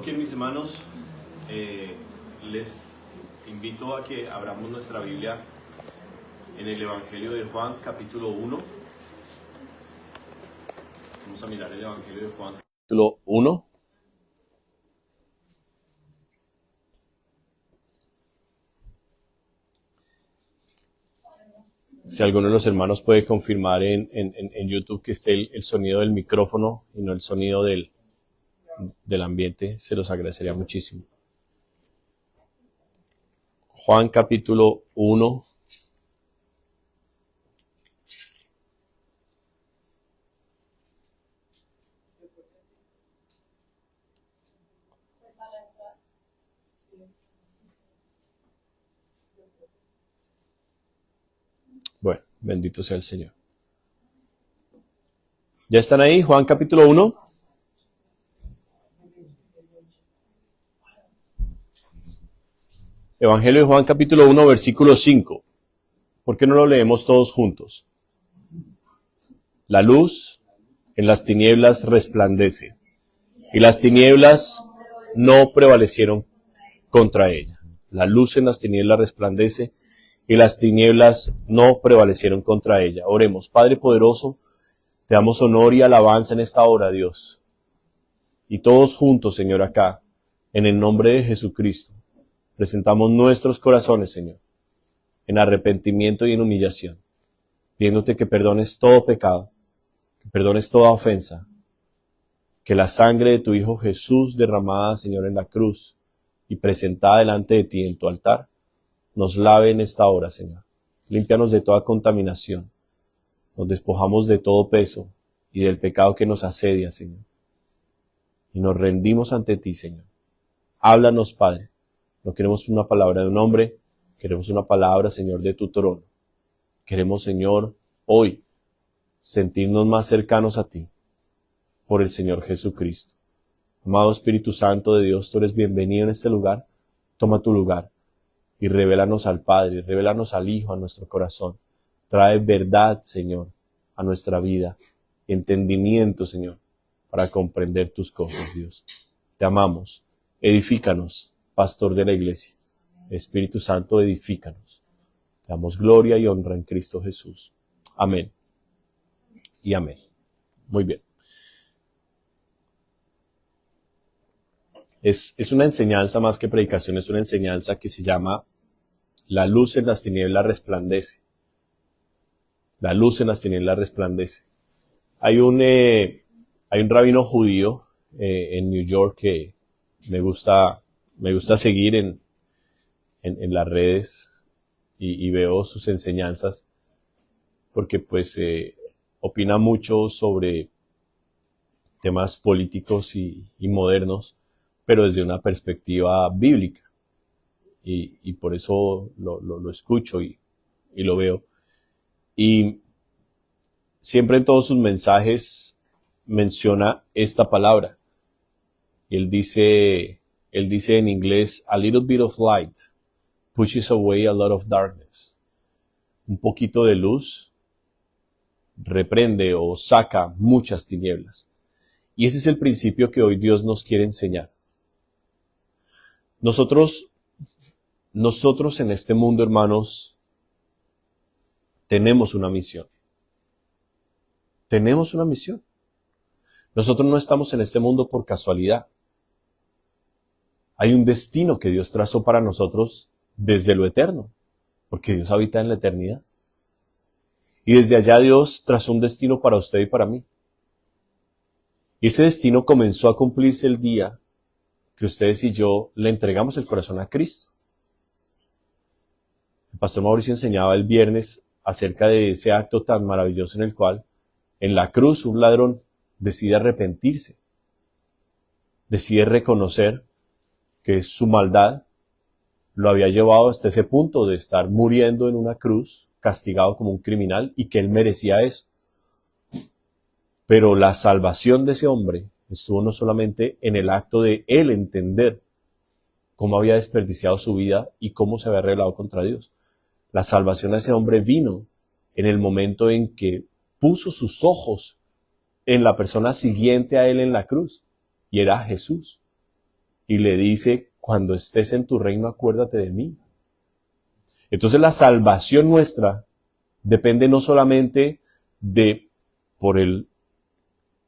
Ok, mis hermanos, les invito a que abramos nuestra Biblia en el Evangelio de Juan, capítulo 1. Vamos a mirar el Evangelio de Juan, capítulo 1. Si alguno de los hermanos puede confirmar en YouTube que esté el sonido del micrófono y no el sonido del ambiente, se los agradecería muchísimo. Juan capítulo 1. Bueno, bendito sea el Señor. ¿Ya están ahí? Juan capítulo 1. Evangelio de Juan capítulo 1, versículo 5. ¿Por qué no lo leemos todos juntos? La luz en las tinieblas resplandece, y las tinieblas no prevalecieron contra ella. La luz en las tinieblas resplandece, y las tinieblas no prevalecieron contra ella. Oremos. Padre poderoso, te damos honor y alabanza en esta hora, Dios. Y todos juntos, Señor, acá, en el nombre de Jesucristo, presentamos nuestros corazones, Señor, en arrepentimiento y en humillación, pidiéndote que perdones todo pecado, que perdones toda ofensa, que la sangre de tu Hijo Jesús derramada, Señor, en la cruz y presentada delante de ti en tu altar, nos lave en esta hora, Señor. Límpianos de toda contaminación. Nos despojamos de todo peso y del pecado que nos asedia, Señor. Y nos rendimos ante ti, Señor. Háblanos, Padre. No queremos una palabra de un hombre, queremos una palabra, Señor, de tu trono. Queremos, Señor, hoy sentirnos más cercanos a ti por el Señor Jesucristo. Amado Espíritu Santo de Dios, tú eres bienvenido en este lugar. Toma tu lugar y revélanos al Padre, revélanos al Hijo, a nuestro corazón. Trae verdad, Señor, a nuestra vida, entendimiento, Señor, para comprender tus cosas, Dios. Te amamos. Edifícanos, Pastor de la Iglesia. Espíritu Santo, edifícanos. Te damos gloria y honra en Cristo Jesús. Amén y amén. Muy bien. Es una enseñanza más que predicación, es una enseñanza que se llama La luz en las tinieblas resplandece. La luz en las tinieblas resplandece. Hay un rabino judío en New York que me gusta seguir en las redes y veo sus enseñanzas porque pues opina mucho sobre temas políticos y modernos, pero desde una perspectiva bíblica. Y por eso lo escucho y lo veo. Y siempre en todos sus mensajes menciona esta palabra. Él dice en inglés, a little bit of light pushes away a lot of darkness. Un poquito de luz reprende o saca muchas tinieblas. Y ese es el principio que hoy Dios nos quiere enseñar. Nosotros en este mundo, hermanos, tenemos una misión. Tenemos una misión. Nosotros no estamos en este mundo por casualidad. Hay un destino que Dios trazó para nosotros desde lo eterno, porque Dios habita en la eternidad. Y desde allá Dios trazó un destino para usted y para mí. Y ese destino comenzó a cumplirse el día que ustedes y yo le entregamos el corazón a Cristo. El pastor Mauricio enseñaba el viernes acerca de ese acto tan maravilloso en el cual, en la cruz, un ladrón decide arrepentirse, decide reconocer que su maldad lo había llevado hasta ese punto de estar muriendo en una cruz, castigado como un criminal, y que él merecía eso. Pero la salvación de ese hombre estuvo no solamente en el acto de él entender cómo había desperdiciado su vida y cómo se había rebelado contra Dios. La salvación de ese hombre vino en el momento en que puso sus ojos en la persona siguiente a él en la cruz, y era Jesús. y le dice, cuando estés en tu reino, acuérdate de mí. Entonces la salvación nuestra depende no solamente de,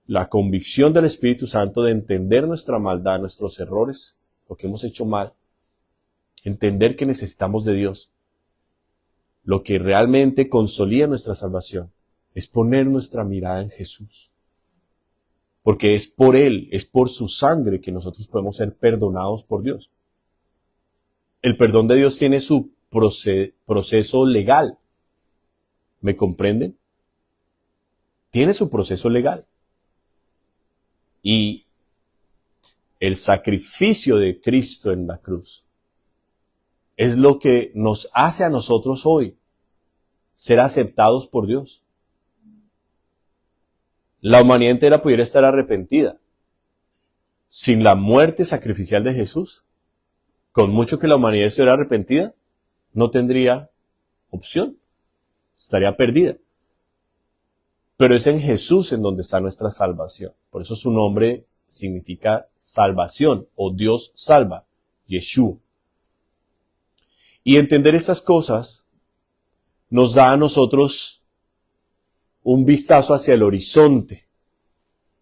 la convicción del Espíritu Santo de entender nuestra maldad, nuestros errores, lo que hemos hecho mal, entender que necesitamos de Dios. Lo que realmente consolida nuestra salvación es poner nuestra mirada en Jesús. Porque es por Él, es por su sangre que nosotros podemos ser perdonados por Dios. El perdón de Dios tiene su proceso legal. ¿Me comprenden? Tiene su proceso legal. Y el sacrificio de Cristo en la cruz es lo que nos hace a nosotros hoy ser aceptados por Dios. La humanidad entera pudiera estar arrepentida. Sin la muerte sacrificial de Jesús, con mucho que la humanidad estuviera arrepentida, no tendría opción. Estaría perdida. Pero es en Jesús en donde está nuestra salvación. Por eso su nombre significa salvación o Dios salva, Yeshua. Y entender estas cosas nos da a nosotros un vistazo hacia el horizonte,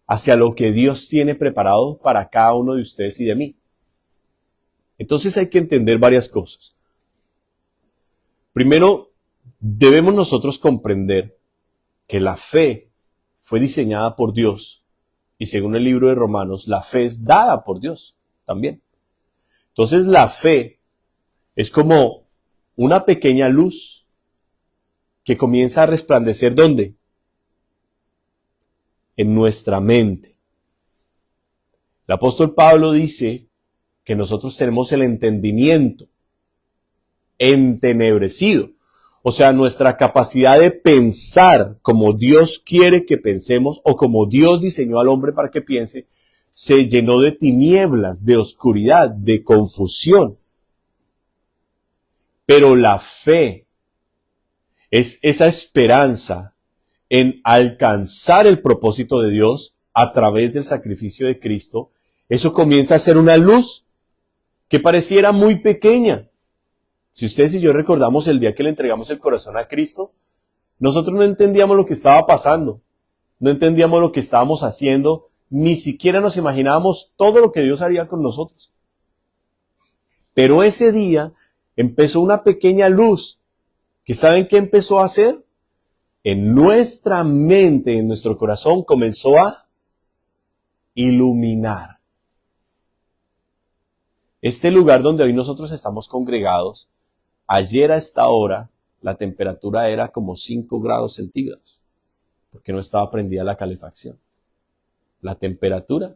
hacia lo que Dios tiene preparado para cada uno de ustedes y de mí. Entonces hay que entender varias cosas. Primero, debemos nosotros comprender que la fe fue diseñada por Dios y según el libro de Romanos, la fe es dada por Dios también. Entonces la fe es como una pequeña luz que comienza a resplandecer ¿dónde? En nuestra mente. El apóstol Pablo dice que nosotros tenemos el entendimiento entenebrecido. O sea, nuestra capacidad de pensar como Dios quiere que pensemos o como Dios diseñó al hombre para que piense, se llenó de tinieblas, de oscuridad, de confusión. Pero la fe es esa esperanza en alcanzar el propósito de Dios a través del sacrificio de Cristo. Eso comienza a ser una luz que pareciera muy pequeña. Si ustedes y yo recordamos el día que le entregamos el corazón a Cristo, nosotros no entendíamos lo que estaba pasando, no entendíamos lo que estábamos haciendo, ni siquiera nos imaginábamos todo lo que Dios haría con nosotros. Pero ese día empezó una pequeña luz, que ¿saben qué empezó a hacer? En nuestra mente, en nuestro corazón, comenzó a iluminar. Este lugar donde hoy nosotros estamos congregados, ayer a esta hora, la temperatura era como 5 grados centígrados, porque no estaba prendida la calefacción. La temperatura,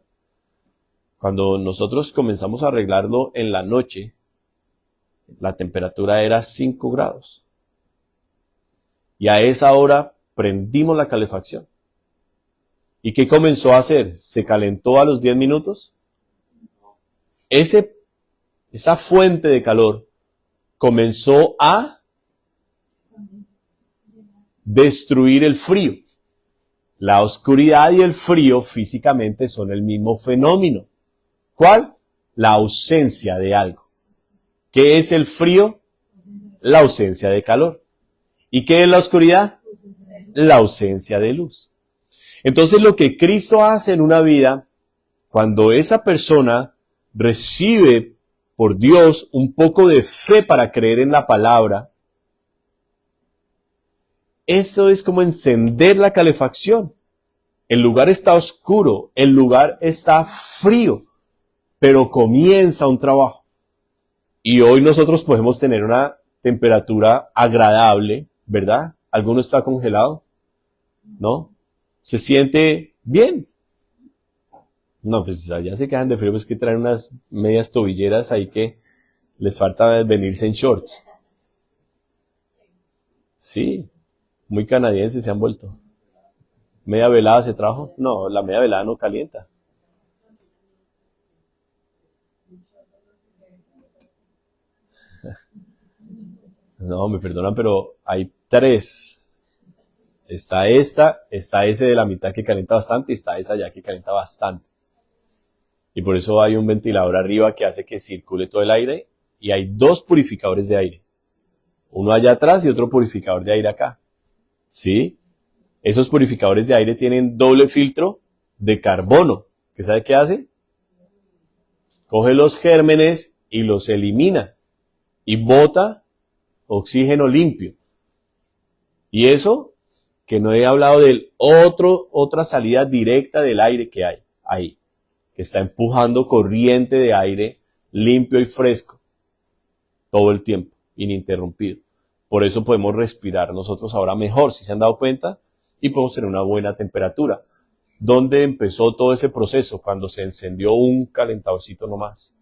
cuando nosotros comenzamos a arreglarlo en la noche, la temperatura era 5 grados. Y a esa hora prendimos la calefacción. ¿Y qué comenzó a hacer? ¿Se calentó a los 10 minutos? Esa fuente de calor comenzó a destruir el frío. La oscuridad y el frío físicamente son el mismo fenómeno. ¿Cuál? La ausencia de algo. ¿Qué es el frío? La ausencia de calor. ¿Y qué es la oscuridad? La ausencia de luz. Entonces lo que Cristo hace en una vida, cuando esa persona recibe por Dios un poco de fe para creer en la palabra, eso es como encender la calefacción. El lugar está oscuro, el lugar está frío, pero comienza un trabajo. Y hoy nosotros podemos tener una temperatura agradable, ¿verdad? ¿Alguno está congelado? ¿No? ¿Se siente bien? No, pues allá se quedan de frío, pues que traen unas medias tobilleras ahí que les falta venirse en shorts. Sí, muy canadienses se han vuelto. ¿Media velada se trajo? No, la media velada no calienta. No, me perdonan, pero hay 3. Está esta, está ese de la mitad que calienta bastante y está esa allá que calienta bastante. Y por eso hay un ventilador arriba que hace que circule todo el aire. Y hay 2 purificadores de aire. Uno allá atrás y otro purificador de aire acá. ¿Sí? Esos purificadores de aire tienen doble filtro de carbono. ¿Qué sabe qué hace? Coge los gérmenes y los elimina. Y bota oxígeno limpio. Y eso, que no he hablado de otra salida directa del aire que hay ahí, que está empujando corriente de aire limpio y fresco todo el tiempo, ininterrumpido. Por eso podemos respirar nosotros ahora mejor, si se han dado cuenta, y podemos tener una buena temperatura. ¿Dónde empezó todo ese proceso? Cuando se encendió un calentadorcito nomás.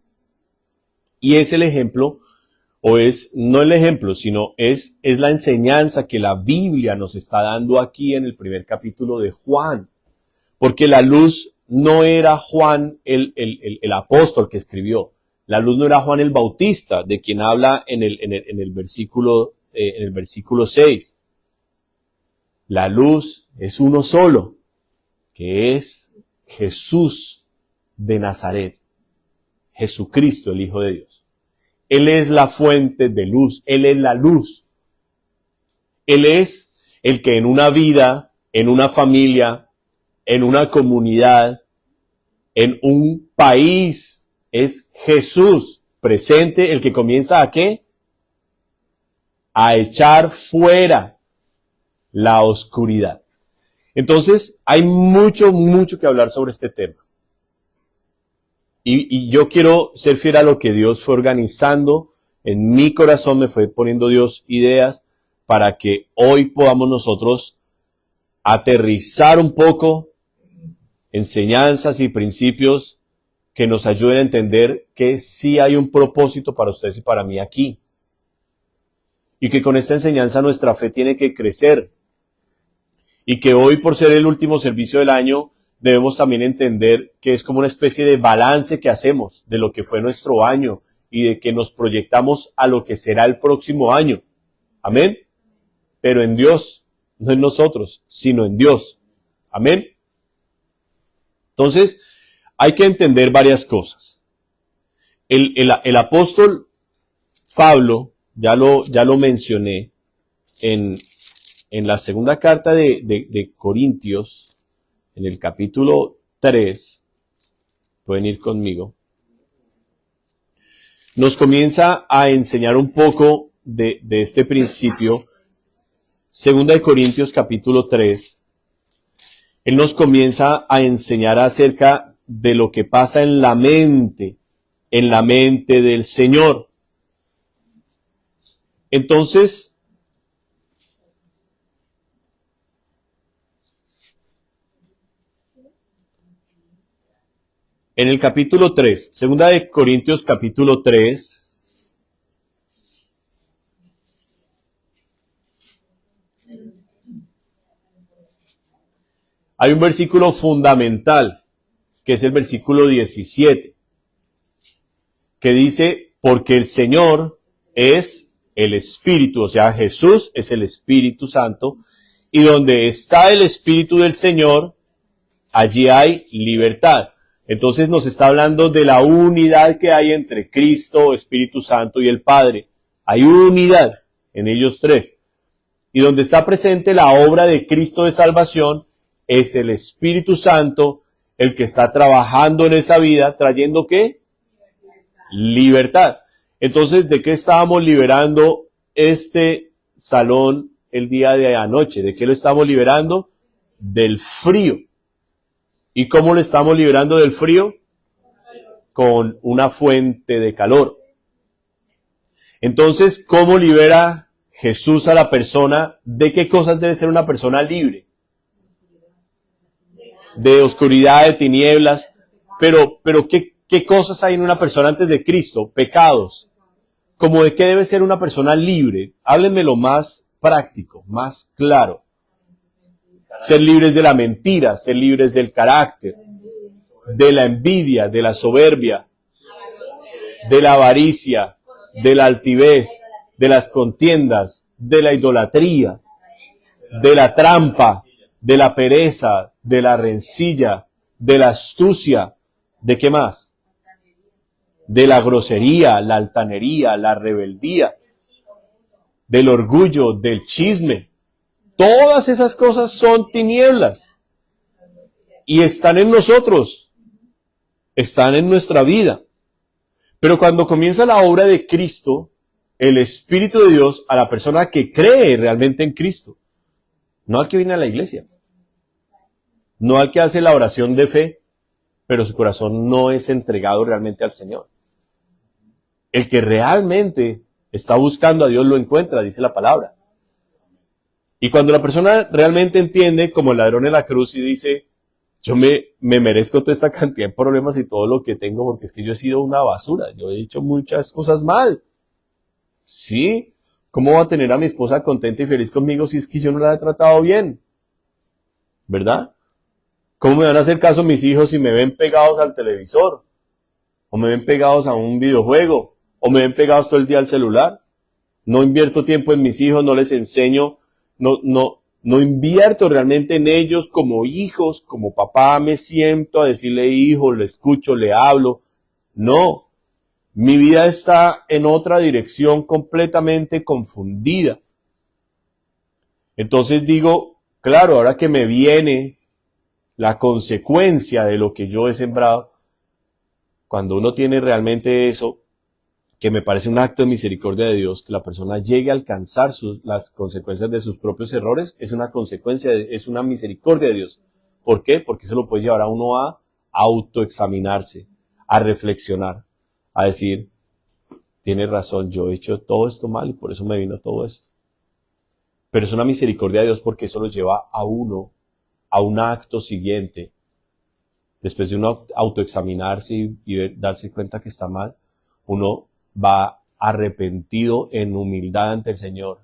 Y es el ejemplo, no el ejemplo, sino es la enseñanza que la Biblia nos está dando aquí en el primer capítulo de Juan. Porque la luz no era Juan el apóstol que escribió. La luz no era Juan el Bautista, de quien habla en el versículo 6. La luz es uno solo, que es Jesús de Nazaret, Jesucristo, el Hijo de Dios. Él es la fuente de luz, Él es la luz. Él es el que en una vida, en una familia, en una comunidad, en un país, es Jesús presente, el que comienza ¿a qué? A echar fuera la oscuridad. Entonces, hay mucho que hablar sobre este tema. Y yo quiero ser fiel a lo que Dios fue organizando. En mi corazón me fue poniendo Dios ideas para que hoy podamos nosotros aterrizar un poco enseñanzas y principios que nos ayuden a entender que sí hay un propósito para ustedes y para mí aquí. Y que con esta enseñanza nuestra fe tiene que crecer. Y que hoy, por ser el último servicio del año, debemos también entender que es como una especie de balance que hacemos de lo que fue nuestro año y de que nos proyectamos a lo que será el próximo año. Amén. Pero en Dios, no en nosotros, sino en Dios. Amén. Entonces, hay que entender varias cosas. El apóstol Pablo, ya lo mencioné, en la segunda carta de Corintios, en el capítulo 3, pueden ir conmigo, nos comienza a enseñar un poco de este principio. Segunda de Corintios capítulo 3, él nos comienza a enseñar acerca de lo que pasa en la mente del Señor. Entonces, en el capítulo 3, segunda de Corintios capítulo 3, hay un versículo fundamental, que es el versículo 17, que dice, porque el Señor es el Espíritu, o sea, Jesús es el Espíritu Santo, y donde está el Espíritu del Señor, allí hay libertad. Entonces nos está hablando de la unidad que hay entre Cristo, Espíritu Santo y el Padre. Hay unidad en ellos tres. Y donde está presente la obra de Cristo de salvación, es el Espíritu Santo el que está trabajando en esa vida, trayendo ¿qué? Libertad. Entonces, ¿de qué estábamos liberando este salón el día de anoche? ¿De qué lo estamos liberando? Del frío. ¿Y cómo lo estamos liberando del frío? Con una fuente de calor. Entonces, ¿cómo libera Jesús a la persona? ¿De qué cosas debe ser una persona libre? De oscuridad, de tinieblas. Pero ¿qué cosas hay en una persona antes de Cristo? Pecados. ¿Cómo de qué debe ser una persona libre? Háblenme lo más práctico, más claro. Ser libres de la mentira, ser libres del carácter, de la envidia, de la soberbia, de la avaricia, de la altivez, de las contiendas, de la idolatría, de la trampa, de la pereza, de la rencilla, de la astucia, ¿De qué más? De la grosería, la altanería, la rebeldía, del orgullo, del chisme. Todas esas cosas son tinieblas. Y están en nosotros. Están en nuestra vida. Pero cuando comienza la obra de Cristo, el Espíritu de Dios, a la persona que cree realmente en Cristo, no al que viene a la iglesia, no al que hace la oración de fe, pero su corazón no es entregado realmente al Señor. El que realmente está buscando a Dios lo encuentra, dice la palabra. Y cuando la persona realmente entiende, como el ladrón en la cruz, y dice, yo me merezco toda esta cantidad de problemas y todo lo que tengo, porque es que yo he sido una basura, yo he hecho muchas cosas mal. ¿Sí? ¿Cómo va a tener a mi esposa contenta y feliz conmigo si es que yo no la he tratado bien? ¿Verdad? ¿Cómo me van a hacer caso mis hijos si me ven pegados al televisor? ¿O me ven pegados a un videojuego? ¿O me ven pegados todo el día al celular? No invierto tiempo en mis hijos, no les enseño, no invierto realmente en ellos como hijos, como papá me siento a decirle hijo, le escucho, le hablo. No. Mi vida está en otra dirección completamente confundida. Entonces digo, claro, ahora que me viene la consecuencia de lo que yo he sembrado, cuando uno tiene realmente eso, que me parece un acto de misericordia de Dios, que la persona llegue a alcanzar las consecuencias de sus propios errores, es una consecuencia, es una misericordia de Dios. ¿Por qué? Porque eso lo puede llevar a uno a autoexaminarse, a reflexionar, a decir, tiene razón, yo he hecho todo esto mal y por eso me vino todo esto. Pero es una misericordia de Dios porque eso lo lleva a uno a un acto siguiente. Después de uno autoexaminarse y darse cuenta que está mal, uno va arrepentido en humildad ante el Señor.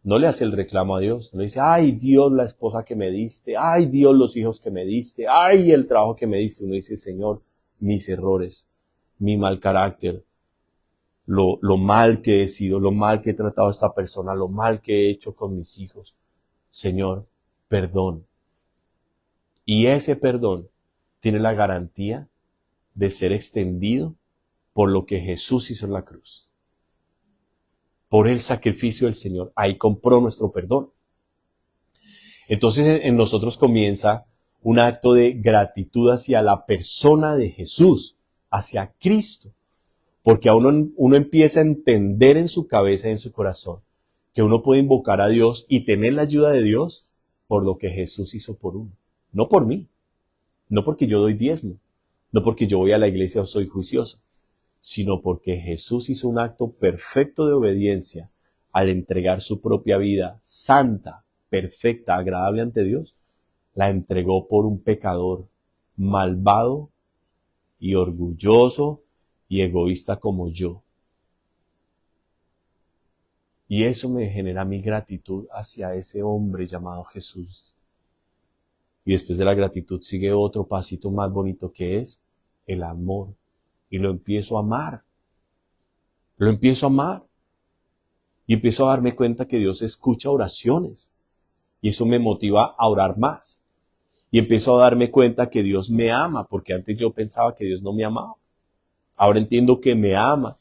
No le hace el reclamo a Dios, no le dice, ay Dios la esposa que me diste, ay Dios los hijos que me diste, ay el trabajo que me diste. Uno dice, Señor, mis errores, mi mal carácter, lo mal que he sido, lo mal que he tratado a esta persona, lo mal que he hecho con mis hijos. Señor, perdón. Y ese perdón tiene la garantía de ser extendido por lo que Jesús hizo en la cruz. Por el sacrificio del Señor. Ahí compró nuestro perdón. Entonces en nosotros comienza un acto de gratitud hacia la persona de Jesús, hacia Cristo. Porque uno empieza a entender en su cabeza y en su corazón que uno puede invocar a Dios y tener la ayuda de Dios por lo que Jesús hizo por uno. No por mí, no porque yo doy diezmo, no porque yo voy a la iglesia o soy juicioso, sino porque Jesús hizo un acto perfecto de obediencia al entregar su propia vida santa, perfecta, agradable ante Dios. La entregó por un pecador malvado y orgulloso y egoísta como yo. Y eso me genera mi gratitud hacia ese hombre llamado Jesús. Y después de la gratitud sigue otro pasito más bonito que es el amor. Y lo empiezo a amar. Lo empiezo a amar. Y empiezo a darme cuenta que Dios escucha oraciones. Y eso me motiva a orar más. Y empiezo a darme cuenta que Dios me ama, porque antes yo pensaba que Dios no me amaba. Ahora entiendo que me ama.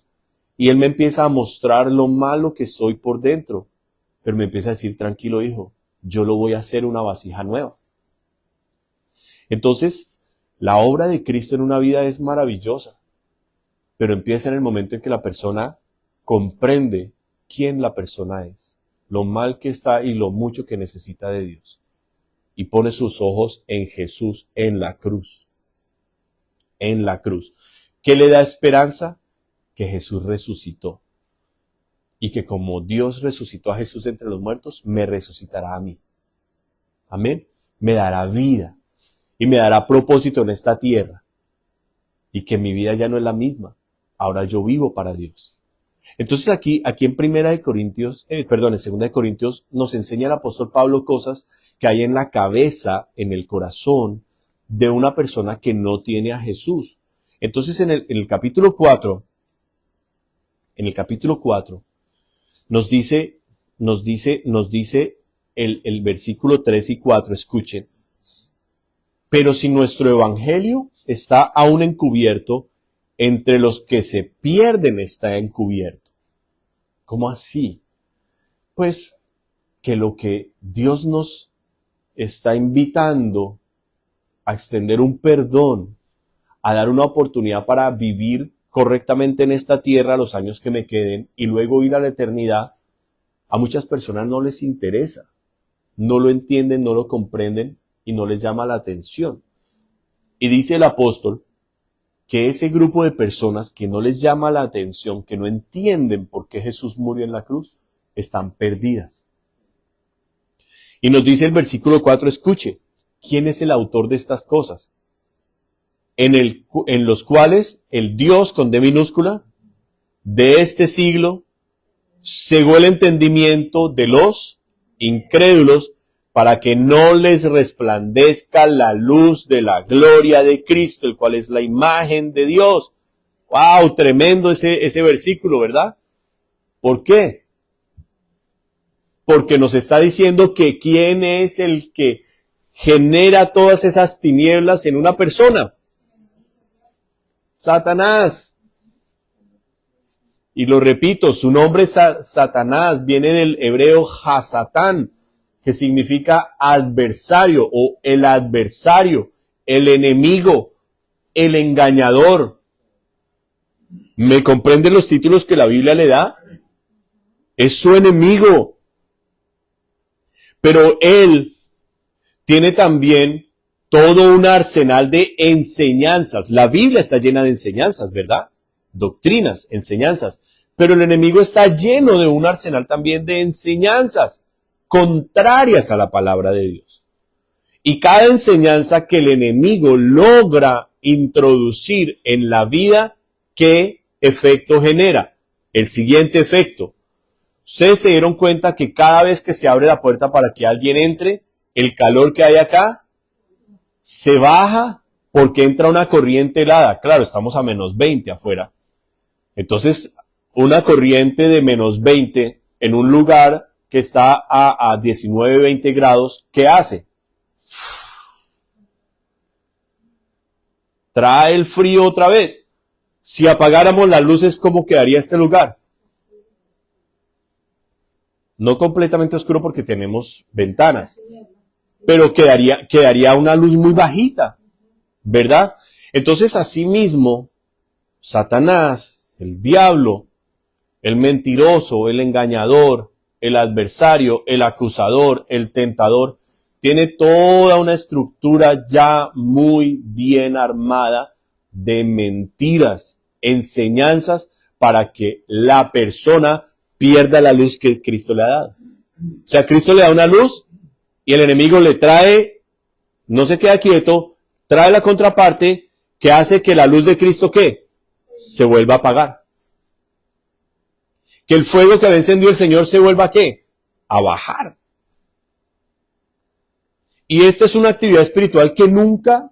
Y Él me empieza a mostrar lo malo que soy por dentro. Pero me empieza a decir, tranquilo hijo, yo lo voy a hacer una vasija nueva. Entonces, la obra de Cristo en una vida es maravillosa. Pero empieza en el momento en que la persona comprende quién la persona es, lo mal que está y lo mucho que necesita de Dios. Y pone sus ojos en Jesús, en la cruz. En la cruz. ¿Qué le da esperanza? Que Jesús resucitó. Y que como Dios resucitó a Jesús entre los muertos, me resucitará a mí. Amén. Me dará vida. Y me dará propósito en esta tierra. Y que mi vida ya no es la misma. Ahora yo vivo para Dios. Entonces aquí en en 2 de Corintios, nos enseña el apóstol Pablo cosas que hay en la cabeza, en el corazón de una persona que no tiene a Jesús. Entonces en el capítulo 4, nos dice el versículo 3 y 4, escuchen. Pero si nuestro evangelio está aún encubierto, entre los que se pierden está encubierto. ¿Cómo así? Pues que lo que Dios nos está invitando a extender un perdón, a dar una oportunidad para vivir correctamente en esta tierra los años que me queden y luego ir a la eternidad, a muchas personas no les interesa, no lo entienden, no lo comprenden y no les llama la atención. Y dice el apóstol que ese grupo de personas que no les llama la atención, que no entienden por qué Jesús murió en la cruz, están perdidas. Y nos dice el versículo 4, escuche, ¿quién es el autor de estas cosas? En los cuales el Dios, con D minúscula, de este siglo, cegó el entendimiento de los incrédulos para que no les resplandezca la luz de la gloria de Cristo, el cual es la imagen de Dios. ¡Wow! Tremendo ese versículo, ¿verdad? ¿Por qué? Porque nos está diciendo que quién es el que genera todas esas tinieblas en una persona. Satanás. Y lo repito, su nombre Satanás viene del hebreo Hasatán, que significa adversario o el adversario, el enemigo, el engañador. ¿Me comprenden los títulos que la Biblia le da? Es su enemigo. Pero él tiene también todo un arsenal de enseñanzas. La Biblia está llena de enseñanzas, ¿verdad? Doctrinas, enseñanzas. Pero el enemigo está lleno de un arsenal también de enseñanzas contrarias a la palabra de Dios. Y cada enseñanza que el enemigo logra introducir en la vida, ¿qué efecto genera? El siguiente efecto. Ustedes se dieron cuenta que cada vez que se abre la puerta para que alguien entre, el calor que hay acá se baja porque entra una corriente helada. Claro, estamos a menos 20 afuera. Entonces, una corriente de menos 20 en un lugar que está a 19, 20 grados, ¿qué hace? Trae el frío otra vez. Si apagáramos las luces, ¿cómo quedaría este lugar? No completamente oscuro porque tenemos ventanas, pero quedaría una luz muy bajita, ¿verdad? Entonces, asimismo, Satanás, el diablo, el mentiroso, el engañador, el adversario, el acusador, el tentador, tiene toda una estructura ya muy bien armada de mentiras, enseñanzas para que la persona pierda la luz que Cristo le ha dado. O sea, Cristo le da una luz y el enemigo le trae, no se queda quieto, trae la contraparte que hace que la luz de Cristo, ¿qué? Se vuelva a apagar. Que el fuego que había encendido el Señor se vuelva, ¿qué? A bajar. Y esta es una actividad espiritual que nunca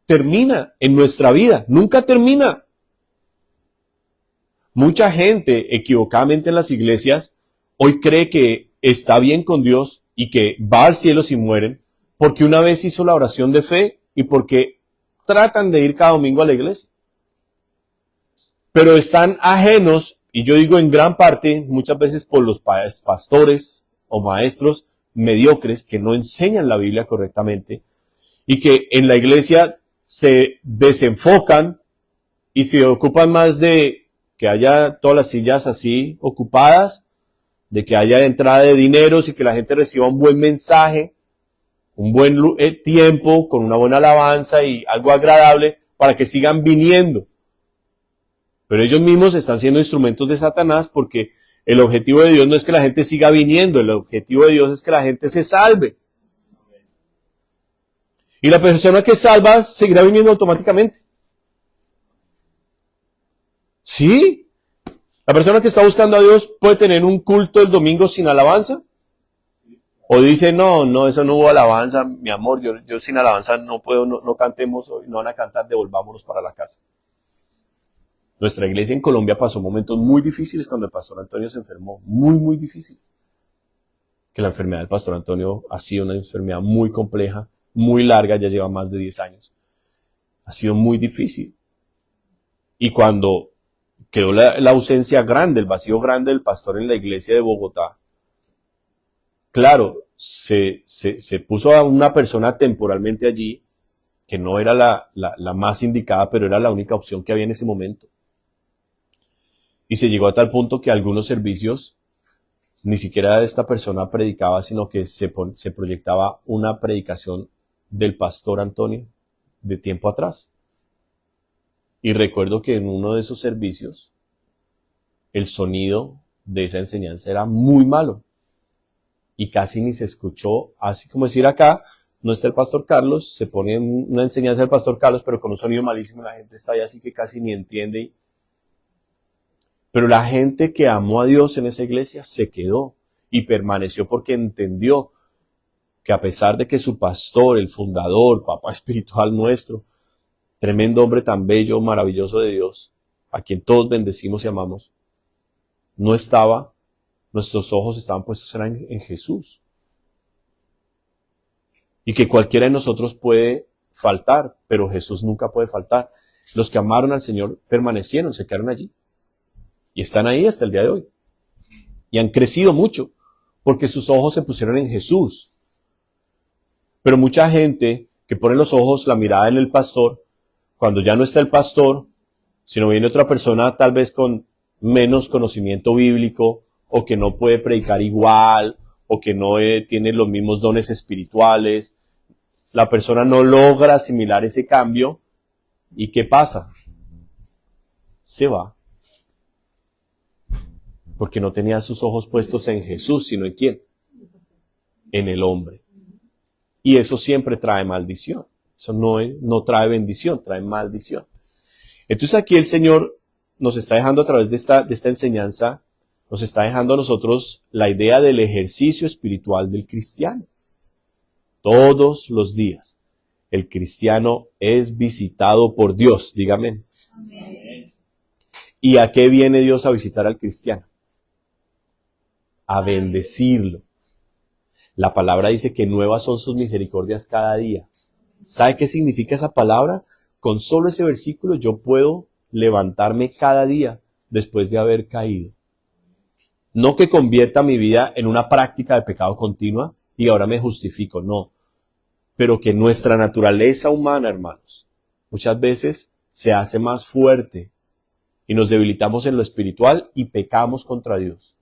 termina en nuestra vida, nunca termina. Mucha gente equivocadamente en las iglesias hoy cree que está bien con Dios y que va al cielo si mueren porque una vez hizo la oración de fe y porque tratan de ir cada domingo a la iglesia. Pero están ajenos, y yo digo en gran parte, muchas veces por los pastores o maestros mediocres que no enseñan la Biblia correctamente y que en la iglesia se desenfocan y se ocupan más de que haya todas las sillas así ocupadas, de que haya entrada de dineros y que la gente reciba un buen mensaje, un buen tiempo, con una buena alabanza y algo agradable para que sigan viniendo. Pero ellos mismos están siendo instrumentos de Satanás porque el objetivo de Dios no es que la gente siga viniendo, el objetivo de Dios es que la gente se salve. Y la persona que salva seguirá viniendo automáticamente. ¿Sí? ¿La persona que está buscando a Dios puede tener un culto el domingo sin alabanza? ¿O dice, no, eso no hubo alabanza, mi amor, yo sin alabanza no puedo, no cantemos hoy, no van a cantar, devolvámonos para la casa? Nuestra iglesia en Colombia pasó momentos muy difíciles cuando el pastor Antonio se enfermó, muy, muy difíciles. Que la enfermedad del pastor Antonio ha sido una enfermedad muy compleja, muy larga, ya lleva más de 10 años. Ha sido muy difícil. Y cuando quedó la ausencia grande, el vacío grande del pastor en la iglesia de Bogotá, claro, se puso a una persona temporalmente allí, que no era la más indicada, pero era la única opción que había en ese momento. Y se llegó a tal punto que algunos servicios, ni siquiera esta persona predicaba, sino que se proyectaba una predicación del pastor Antonio de tiempo atrás. Y recuerdo que en uno de esos servicios, el sonido de esa enseñanza era muy malo. Y casi ni se escuchó, así como decir acá, no está el pastor Carlos, se pone una enseñanza del pastor Carlos, pero con un sonido malísimo, la gente está ahí así que casi ni entiende. Pero la gente que amó a Dios en esa iglesia se quedó y permaneció porque entendió que a pesar de que su pastor, el fundador, papá espiritual nuestro, tremendo hombre tan bello, maravilloso de Dios, a quien todos bendecimos y amamos, no estaba, nuestros ojos estaban puestos en Jesús. Y que cualquiera de nosotros puede faltar, pero Jesús nunca puede faltar. Los que amaron al Señor permanecieron, se quedaron allí. Y están ahí hasta el día de hoy. Y han crecido mucho, porque sus ojos se pusieron en Jesús. Pero mucha gente que pone los ojos, la mirada en el pastor, cuando ya no está el pastor, sino viene otra persona tal vez con menos conocimiento bíblico, o que no puede predicar igual, o que no tiene los mismos dones espirituales, la persona no logra asimilar ese cambio, ¿y qué pasa? Se va. Porque no tenía sus ojos puestos en Jesús, sino en ¿quién? En el hombre. Y eso siempre trae maldición. Eso no trae bendición, trae maldición. Entonces aquí el Señor nos está dejando a través de esta enseñanza, nos está dejando a nosotros la idea del ejercicio espiritual del cristiano. Todos los días el cristiano es visitado por Dios, dígame. Amén. ¿Y a qué viene Dios a visitar al cristiano? A bendecirlo. La palabra dice que nuevas son sus misericordias cada día. ¿Sabe qué significa esa palabra? Con solo ese versículo yo puedo levantarme cada día después de haber caído. No que convierta mi vida en una práctica de pecado continua y ahora me justifico, no. Pero que nuestra naturaleza humana, hermanos, muchas veces se hace más fuerte y nos debilitamos en lo espiritual y pecamos contra Dios.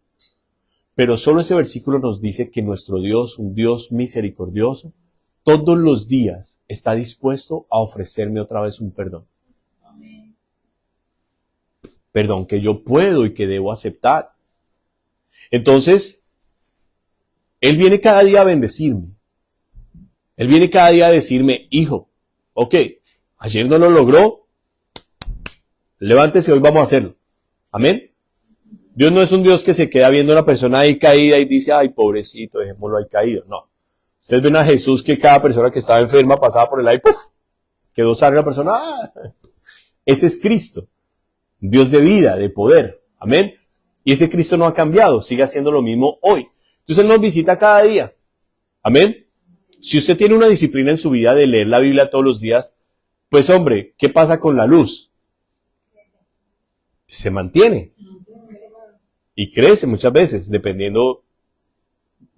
Pero solo ese versículo nos dice que nuestro Dios, un Dios misericordioso, todos los días está dispuesto a ofrecerme otra vez un perdón. Amén. Perdón que yo puedo y que debo aceptar. Entonces, Él viene cada día a bendecirme. Él viene cada día a decirme, hijo, ok, ayer no lo logró, levántese, hoy vamos a hacerlo. Amén. Dios no es un Dios que se queda viendo a una persona ahí caída y dice, ay, pobrecito, dejémoslo ahí caído. No. Ustedes ven a Jesús que cada persona que estaba enferma pasaba por el aire, ¡puf! Quedó sana la persona. ¡Ah! Ese es Cristo. Dios de vida, de poder. Amén. Y ese Cristo no ha cambiado, sigue haciendo lo mismo hoy. Entonces Él nos visita cada día. Amén. Si usted tiene una disciplina en su vida de leer la Biblia todos los días, pues hombre, ¿qué pasa con la luz? Se mantiene. Y crece muchas veces, dependiendo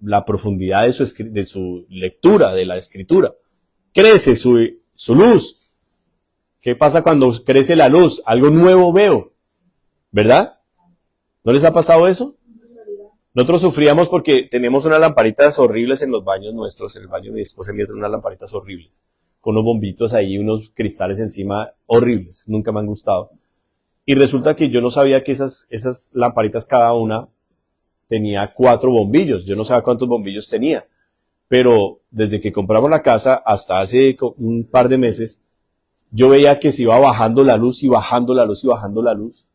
la profundidad de su lectura, de la escritura. Crece su luz. ¿Qué pasa cuando crece la luz? Algo nuevo veo. ¿Verdad? ¿No les ha pasado eso? Nosotros sufríamos porque tenemos unas lamparitas horribles en los baños nuestros, en el baño de mi esposa y mío, unas lamparitas horribles, con unos bombitos ahí, unos cristales encima horribles, nunca me han gustado. Y resulta que yo no sabía que esas lamparitas cada una tenía 4 bombillos, yo no sabía cuántos bombillos tenía, pero desde que compramos la casa hasta hace un par de meses, yo veía que se iba bajando la luz y bajando la luz y bajando la luz.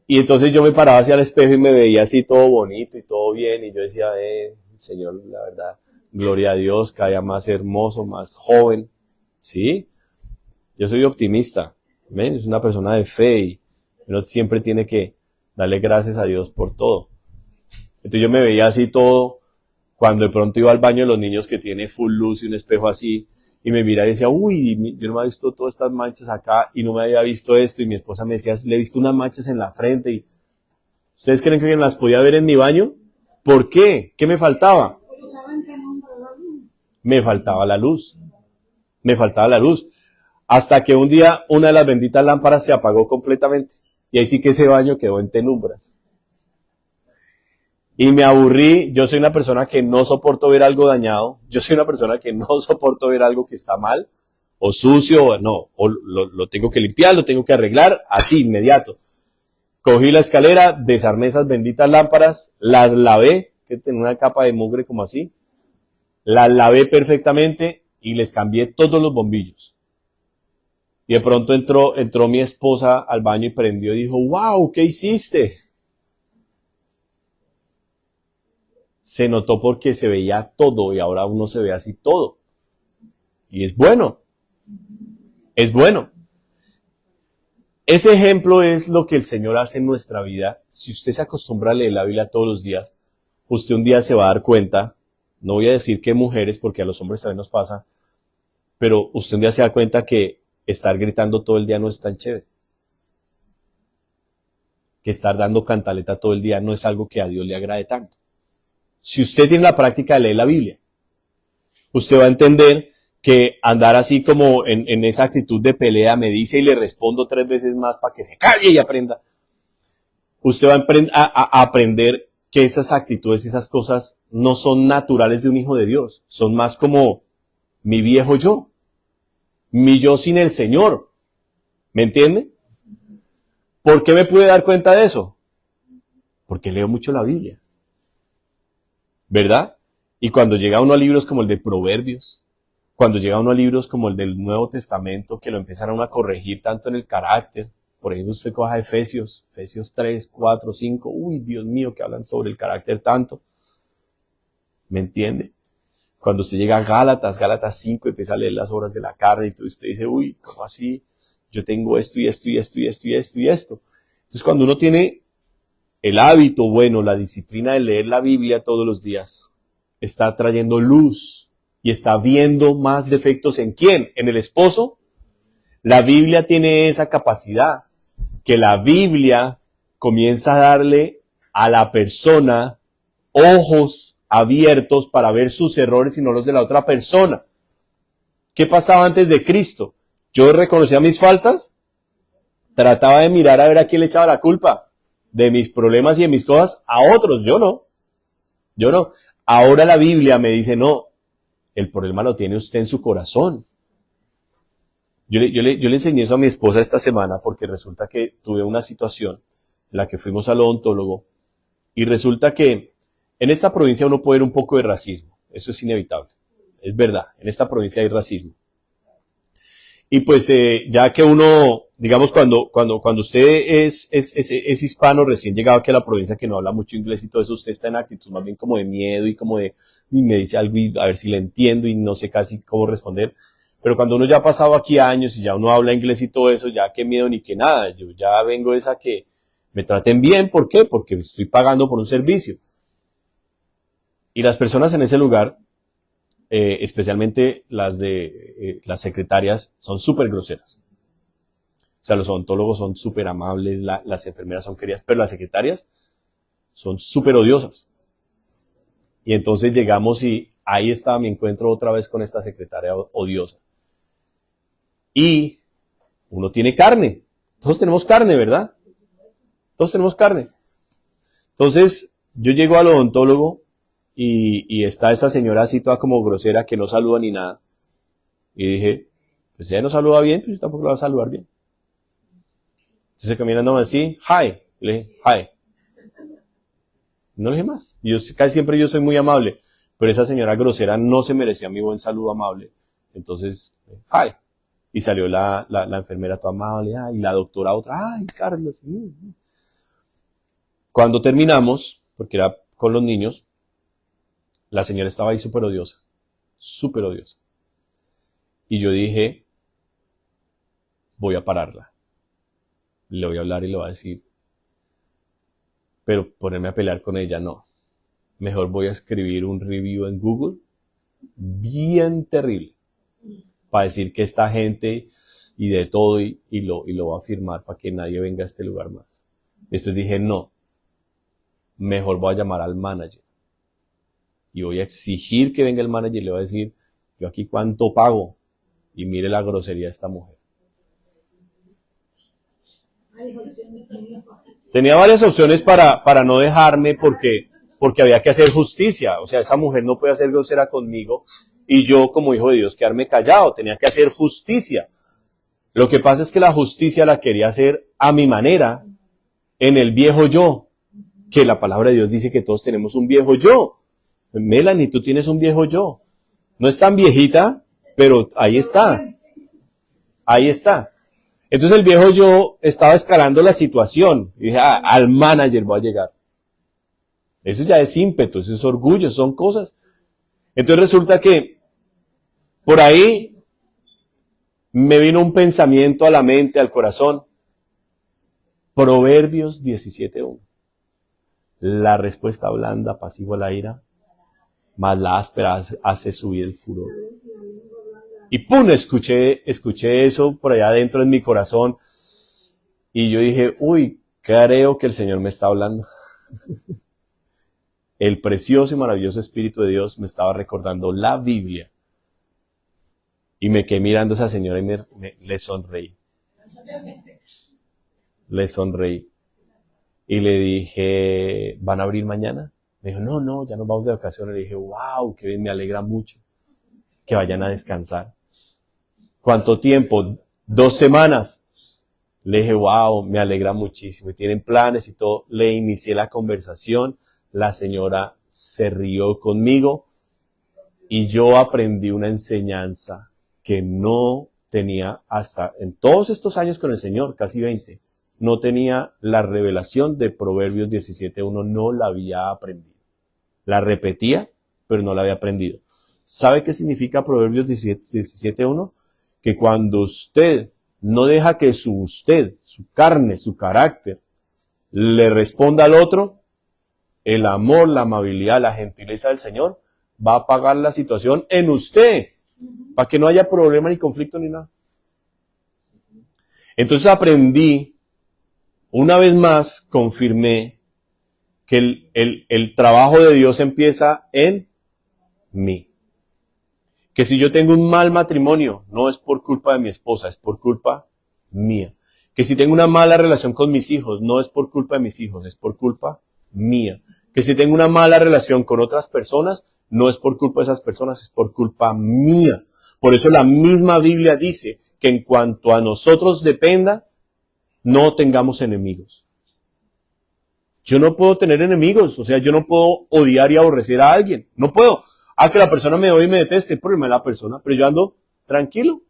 Y entonces yo me paraba hacia el espejo y me veía así todo bonito y todo bien. Y yo decía, Señor, la verdad, gloria a Dios, cada día más hermoso, más joven. ¿Sí? Yo soy optimista. ¿Ven? Es una persona de fe y uno siempre tiene que darle gracias a Dios por todo. Entonces yo me veía así todo Cuando de pronto iba al baño de los niños que tiene full luz y un espejo así, y me miraba y decía, uy, yo no me había visto todas estas manchas acá y no me había visto esto, y mi esposa me decía, le he visto unas manchas en la frente, y ¿ustedes creen que las podía ver en mi baño? ¿Por qué? ¿Qué me faltaba? Me faltaba la luz. Me faltaba la luz. Hasta que un día una de las benditas lámparas se apagó completamente. Y ahí sí que ese baño quedó en penumbras. Y me aburrí. Yo soy una persona que no soporto ver algo dañado. Yo soy una persona que no soporto ver algo que está mal, o sucio, o no. O lo tengo que limpiar, lo tengo que arreglar, así, inmediato. Cogí la escalera, desarmé esas benditas lámparas, las lavé, que tenía una capa de mugre como así. Las lavé perfectamente y les cambié todos los bombillos. Y de pronto entró mi esposa al baño y prendió y dijo, wow, ¿qué hiciste? Se notó porque se veía todo y ahora uno se ve así todo. Y es bueno, es bueno. Ese ejemplo es lo que el Señor hace en nuestra vida. Si usted se acostumbra a leer la Biblia todos los días, usted un día se va a dar cuenta, no voy a decir que mujeres, porque a los hombres también nos pasa, pero usted un día se da cuenta que estar gritando todo el día no es tan chévere. Que estar dando cantaleta todo el día no es algo que a Dios le agrade tanto. Si usted tiene la práctica de leer la Biblia, usted va a entender que andar así como en esa actitud de pelea, me dice y le respondo 3 veces más para que se calle y aprenda. Usted va a aprender que esas actitudes, esas cosas no son naturales de un hijo de Dios. Son más como mi viejo yo. Mi yo sin el Señor. ¿Me entiende? ¿Por qué me pude dar cuenta de eso? Porque leo mucho la Biblia. ¿Verdad? Y cuando llega uno a libros como el de Proverbios, cuando llega uno a libros como el del Nuevo Testamento, que lo empiezan a uno a corregir tanto en el carácter, por ejemplo, usted coja Efesios 3, 4, 5, uy, Dios mío, que hablan sobre el carácter tanto, ¿me entiende? Cuando usted llega a Gálatas 5, empieza a leer las obras de la carne, y todo, usted dice, uy, ¿cómo así? Yo tengo esto y esto y esto y esto y esto y esto. Entonces, cuando uno tiene el hábito, bueno, la disciplina de leer la Biblia todos los días, está trayendo luz y está viendo más defectos en quién, en el esposo. La Biblia tiene esa capacidad, que la Biblia comienza a darle a la persona ojos abiertos para ver sus errores y no los de la otra persona. ¿Qué pasaba antes de Cristo? Yo reconocía mis faltas, trataba de mirar a ver a quién le echaba la culpa de mis problemas y de mis cosas a otros, yo no. Ahora la Biblia me dice, no, el problema lo tiene usted en su corazón. Yo le enseñé eso a mi esposa esta semana porque resulta que tuve una situación en la que fuimos al odontólogo y resulta que en esta provincia uno puede ver un poco de racismo. Eso es inevitable. Es verdad, en esta provincia hay racismo. Y pues ya que uno, digamos, cuando usted es hispano, recién llegado aquí a la provincia que no habla mucho inglés y todo eso, usted está en actitud más bien como de miedo y como de, y me dice algo y a ver si le entiendo y no sé casi cómo responder. Pero cuando uno ya ha pasado aquí años y ya uno habla inglés y todo eso, ya qué miedo ni qué nada. Yo ya vengo es a que me traten bien. ¿Por qué? Porque estoy pagando por un servicio. Y las personas en ese lugar, especialmente las secretarias, son súper groseras. O sea, los odontólogos son súper amables, las enfermeras son queridas, pero las secretarias son súper odiosas. Y entonces llegamos y ahí estaba mi encuentro otra vez con esta secretaria odiosa. Y uno tiene carne. Todos tenemos carne, ¿verdad? Todos tenemos carne. Entonces, yo llego al odontólogo y está esa señora así toda como grosera que no saluda ni nada. Y dije, pues ella no saluda bien, pues yo tampoco la voy a saludar bien. Entonces se caminando así, hi. Le dije, hi. No le dije más. Y casi siempre yo soy muy amable, pero esa señora grosera no se merecía mi buen saludo amable. Entonces, hi. Y salió la enfermera toda amable, y la doctora otra, ay, Carlos. Cuando terminamos, porque era con los niños, la señora estaba ahí súper odiosa, súper odiosa. Y yo dije, voy a pararla. Le voy a hablar y le voy a decir, pero ponerme a pelear con ella, no. mejor voy a escribir un review en Google bien terrible para decir que esta gente y de todo y lo voy a firmar para que nadie venga a este lugar más. Después dije, no, mejor voy a llamar al manager y voy a exigir que venga el manager y le voy a decir, yo aquí cuánto pago, y mire la grosería de esta mujer. Tenía varias opciones para no dejarme porque había que hacer justicia. O sea, esa mujer no puede ser grosera conmigo y yo, como hijo de Dios, quedarme callado. Tenía que hacer justicia. Lo que pasa es que la justicia la quería hacer a mi manera, en el viejo yo, que la palabra de Dios dice que todos tenemos un viejo yo. Melanie, tú tienes un viejo yo. No es tan viejita, pero ahí está. Ahí está. Entonces el viejo yo estaba escalando la situación. Y dije, al manager voy a llegar. Eso ya es ímpetu, eso es orgullo, son cosas. Entonces resulta que por ahí me vino un pensamiento a la mente, al corazón. Proverbios 17:1. La respuesta blanda apacigua la ira, mas la áspera hace subir el furor. Y ¡pum! Escuché eso por allá adentro en mi corazón. Y yo dije, uy, creo que el Señor me está hablando. El precioso y maravilloso Espíritu de Dios me estaba recordando la Biblia. Y me quedé mirando a esa señora y le sonreí. Le sonreí. Y le dije, ¿van a abrir mañana? Me dijo, no, ya nos vamos de vacaciones. Le dije, wow, qué bien, me alegra mucho que vayan a descansar. ¿Cuánto tiempo? 2 semanas. Le dije, wow, me alegra muchísimo. Y tienen planes y todo. Le inicié la conversación. La señora se rió conmigo. Y yo aprendí una enseñanza que no tenía hasta en todos estos años con el Señor, casi 20. No tenía la revelación de Proverbios 17:1, no la había aprendido. La repetía, pero no la había aprendido. ¿Sabe qué significa Proverbios 17:1? Que cuando usted no deja que su carne, su carácter, le responda al otro, el amor, la amabilidad, la gentileza del Señor va a apagar la situación en usted, para que no haya problema ni conflicto ni nada. Entonces aprendí, una vez más confirmé que el trabajo de Dios empieza en mí. Que si yo tengo un mal matrimonio, no es por culpa de mi esposa, es por culpa mía. Que si tengo una mala relación con mis hijos, no es por culpa de mis hijos, es por culpa mía. Que si tengo una mala relación con otras personas, no es por culpa de esas personas, es por culpa mía. Por eso la misma Biblia dice que en cuanto a nosotros dependa, no tengamos enemigos. Yo no puedo tener enemigos, o sea, yo no puedo odiar y aborrecer a alguien. No puedo. Que la persona me odie y me deteste, el problema de la persona, pero yo ando tranquilo.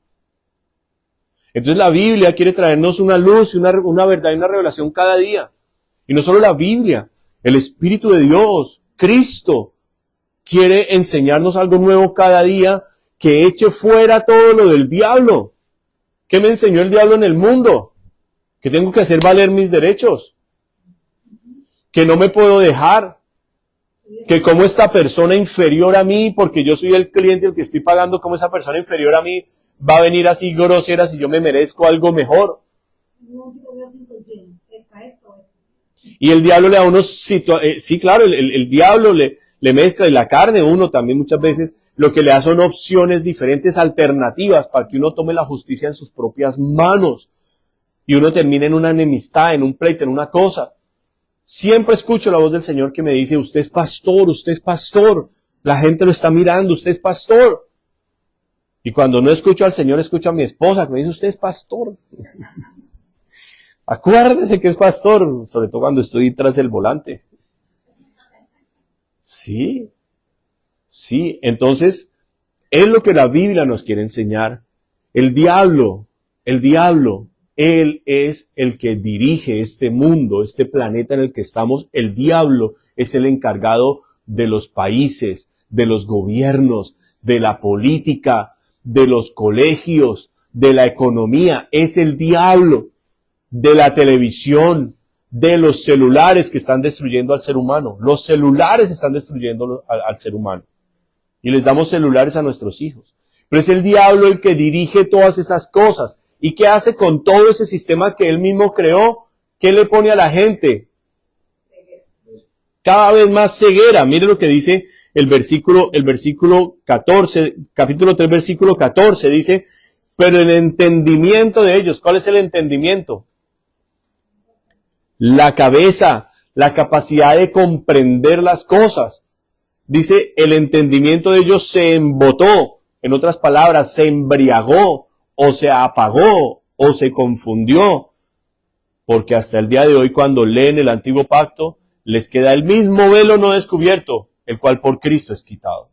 Entonces la Biblia quiere traernos una luz, una verdad y una revelación cada día. Y no solo la Biblia, el Espíritu de Dios, Cristo, quiere enseñarnos algo nuevo cada día, que eche fuera todo lo del diablo. ¿Qué me enseñó el diablo en el mundo? Que tengo que hacer valer mis derechos. Que no me puedo dejar. Que como esta persona inferior a mí, porque yo soy el cliente el que estoy pagando, como esa persona inferior a mí va a venir así grosera si yo me merezco algo mejor. Y el diablo le da unos sí, claro, el diablo le mezcla, y la carne uno también muchas veces lo que le da son opciones diferentes, alternativas, para que uno tome la justicia en sus propias manos. Y uno termina en una enemistad, en un pleito, en una cosa. Siempre escucho la voz del Señor que me dice, usted es pastor, la gente lo está mirando, usted es pastor. Y cuando no escucho al Señor, escucho a mi esposa que me dice, usted es pastor. Acuérdese que es pastor, sobre todo cuando estoy tras el volante. Sí, entonces, es lo que la Biblia nos quiere enseñar. El diablo, él es el que dirige este mundo, este planeta en el que estamos. El diablo es el encargado de los países, de los gobiernos, de la política, de los colegios, de la economía. Es el diablo, de la televisión, de los celulares que están destruyendo al ser humano. Los celulares están destruyendo al ser humano. Y les damos celulares a nuestros hijos. Pero es el diablo el que dirige todas esas cosas. ¿Y qué hace con todo ese sistema que él mismo creó? ¿Qué le pone a la gente? Cada vez más ceguera. Mire lo que dice el versículo 14, capítulo 3, versículo 14. Dice, pero el entendimiento de ellos, ¿cuál es el entendimiento? La cabeza, la capacidad de comprender las cosas. Dice, el entendimiento de ellos se embotó. En otras palabras, se embriagó, o se apagó, o se confundió. Porque hasta el día de hoy, cuando leen el Antiguo Pacto, les queda el mismo velo no descubierto, el cual por Cristo es quitado.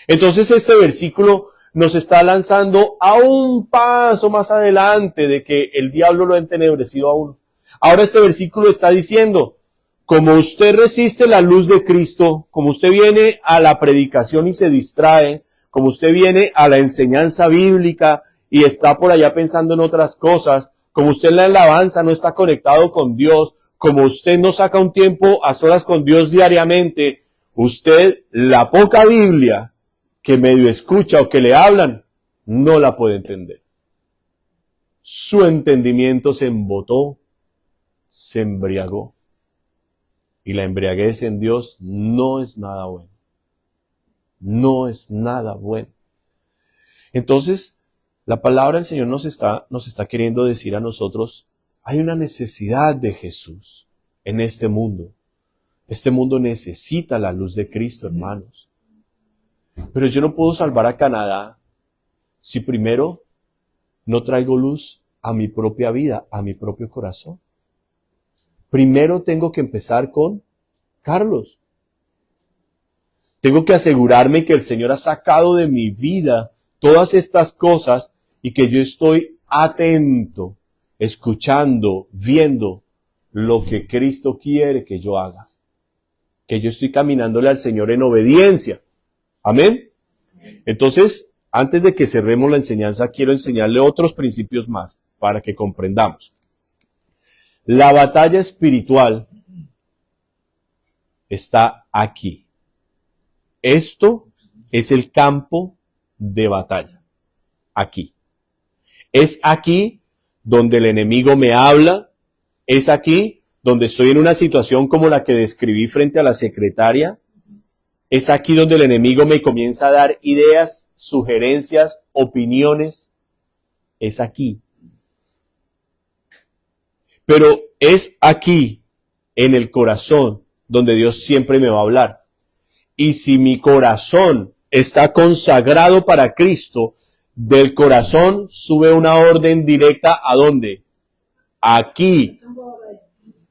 Entonces este versículo nos está lanzando a un paso más adelante de que el diablo lo ha entenebrecido a uno. Ahora este versículo está diciendo, como usted resiste la luz de Cristo, como usted viene a la predicación y se distrae, como usted viene a la enseñanza bíblica y está por allá pensando en otras cosas, como usted en la alabanza no está conectado con Dios, como usted no saca un tiempo a solas con Dios diariamente, usted la poca Biblia que medio escucha o que le hablan, no la puede entender. Su entendimiento se embotó, se embriagó. Y la embriaguez en Dios no es nada bueno. No es nada bueno. Entonces, la palabra del Señor nos está queriendo decir a nosotros, hay una necesidad de Jesús en este mundo. Este mundo necesita la luz de Cristo, hermanos. Pero yo no puedo salvar a Canadá si primero no traigo luz a mi propia vida, a mi propio corazón. Primero tengo que empezar con Carlos. Tengo que asegurarme que el Señor ha sacado de mi vida todas estas cosas y que yo estoy atento, escuchando, viendo lo que Cristo quiere que yo haga. Que yo estoy caminándole al Señor en obediencia. Amén. Entonces, antes de que cerremos la enseñanza, quiero enseñarle otros principios más para que comprendamos. La batalla espiritual está aquí. Esto es el campo de batalla. Aquí. Es aquí donde el enemigo me habla. Es aquí donde estoy en una situación como la que describí frente a la secretaria. Es aquí donde el enemigo me comienza a dar ideas, sugerencias, opiniones. Es aquí. Pero es aquí, en el corazón, donde Dios siempre me va a hablar. Y si mi corazón está consagrado para Cristo, del corazón sube una orden directa ¿a dónde? Aquí,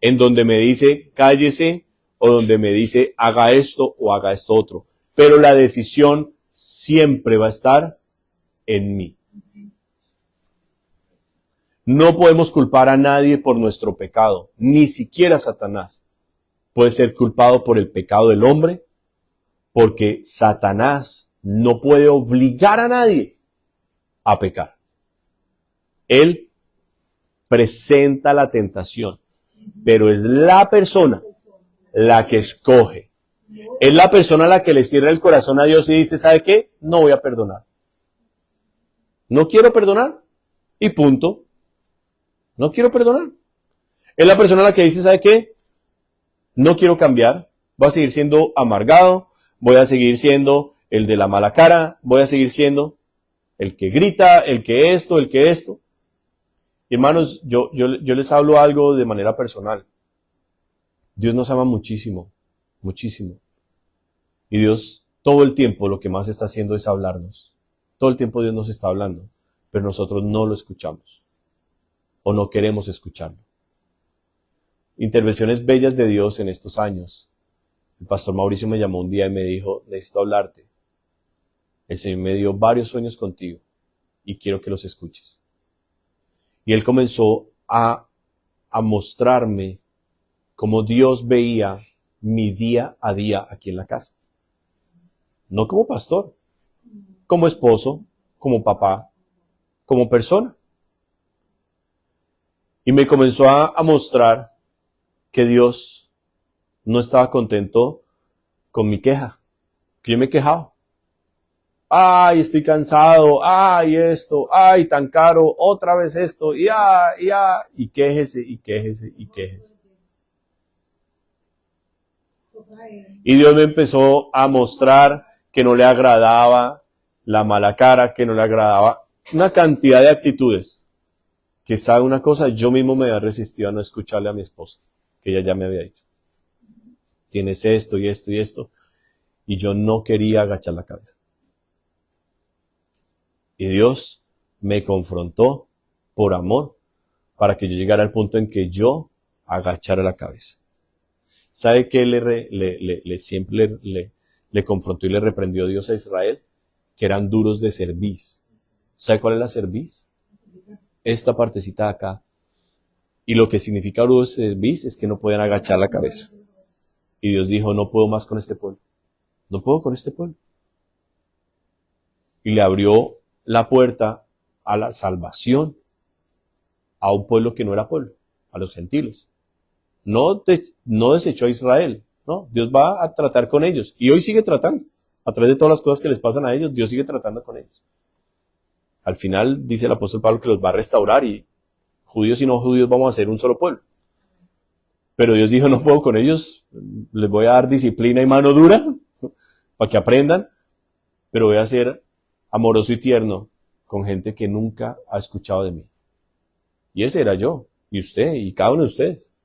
en donde me dice cállese o donde me dice haga esto o haga esto otro. Pero la decisión siempre va a estar en mí. No podemos culpar a nadie por nuestro pecado, ni siquiera Satanás puede ser culpado por el pecado del hombre, porque Satanás no puede obligar a nadie a pecar. Él presenta la tentación, pero es la persona la que escoge. Es la persona la que le cierra el corazón a Dios y dice, ¿sabe qué? No voy a perdonar. No quiero perdonar y punto. No quiero perdonar. Es la persona la que dice, ¿sabe qué? No quiero cambiar. Voy a seguir siendo amargado. Voy a seguir siendo el de la mala cara. Voy a seguir siendo el que grita, el que esto, el que esto. Y hermanos, yo les hablo algo de manera personal. Dios nos ama muchísimo, muchísimo. Y Dios todo el tiempo lo que más está haciendo es hablarnos. Todo el tiempo Dios nos está hablando, pero nosotros no lo escuchamos. O no queremos escucharlo. Intervenciones bellas de Dios en estos años. El pastor Mauricio me llamó un día y me dijo, necesito hablarte. El Señor me dio varios sueños contigo y quiero que los escuches. Y él comenzó a mostrarme cómo Dios veía mi día a día aquí en la casa. No como pastor, como esposo, como papá, como persona. Y me comenzó a mostrar que Dios no estaba contento con mi queja, que yo me he quejado. Ay, estoy cansado, ay, esto, ay, tan caro, otra vez esto, y quéjese, y quéjese, y quéjese. Y Dios me empezó a mostrar que no le agradaba la mala cara, que no le agradaba una cantidad de actitudes. Que sabe una cosa, yo mismo me había resistido a no escucharle a mi esposa, que ella ya me había dicho. Tienes esto y esto y esto. Y yo no quería agachar la cabeza. Y Dios me confrontó por amor para que yo llegara al punto en que yo agachara la cabeza. ¿Sabe qué siempre le confrontó y le reprendió Dios a Israel? Que eran duros de cerviz. ¿Sabe cuál es la cerviz? Esta partecita de acá. Y lo que significa duro de cerviz es que no podían agachar la cabeza. Y Dios dijo, no puedo más con este pueblo. No puedo con este pueblo. Y le abrió la puerta a la salvación a un pueblo que no era pueblo, a los gentiles. No desechó a Israel, ¿no? Dios va a tratar con ellos. Y hoy sigue tratando. A través de todas las cosas que les pasan a ellos, Dios sigue tratando con ellos. Al final dice el apóstol Pablo que los va a restaurar y judíos y no judíos vamos a ser un solo pueblo. Pero Dios dijo, no puedo con ellos, les voy a dar disciplina y mano dura para que aprendan, pero voy a ser amoroso y tierno con gente que nunca ha escuchado de mí. Y ese era yo, y usted, y cada uno de ustedes.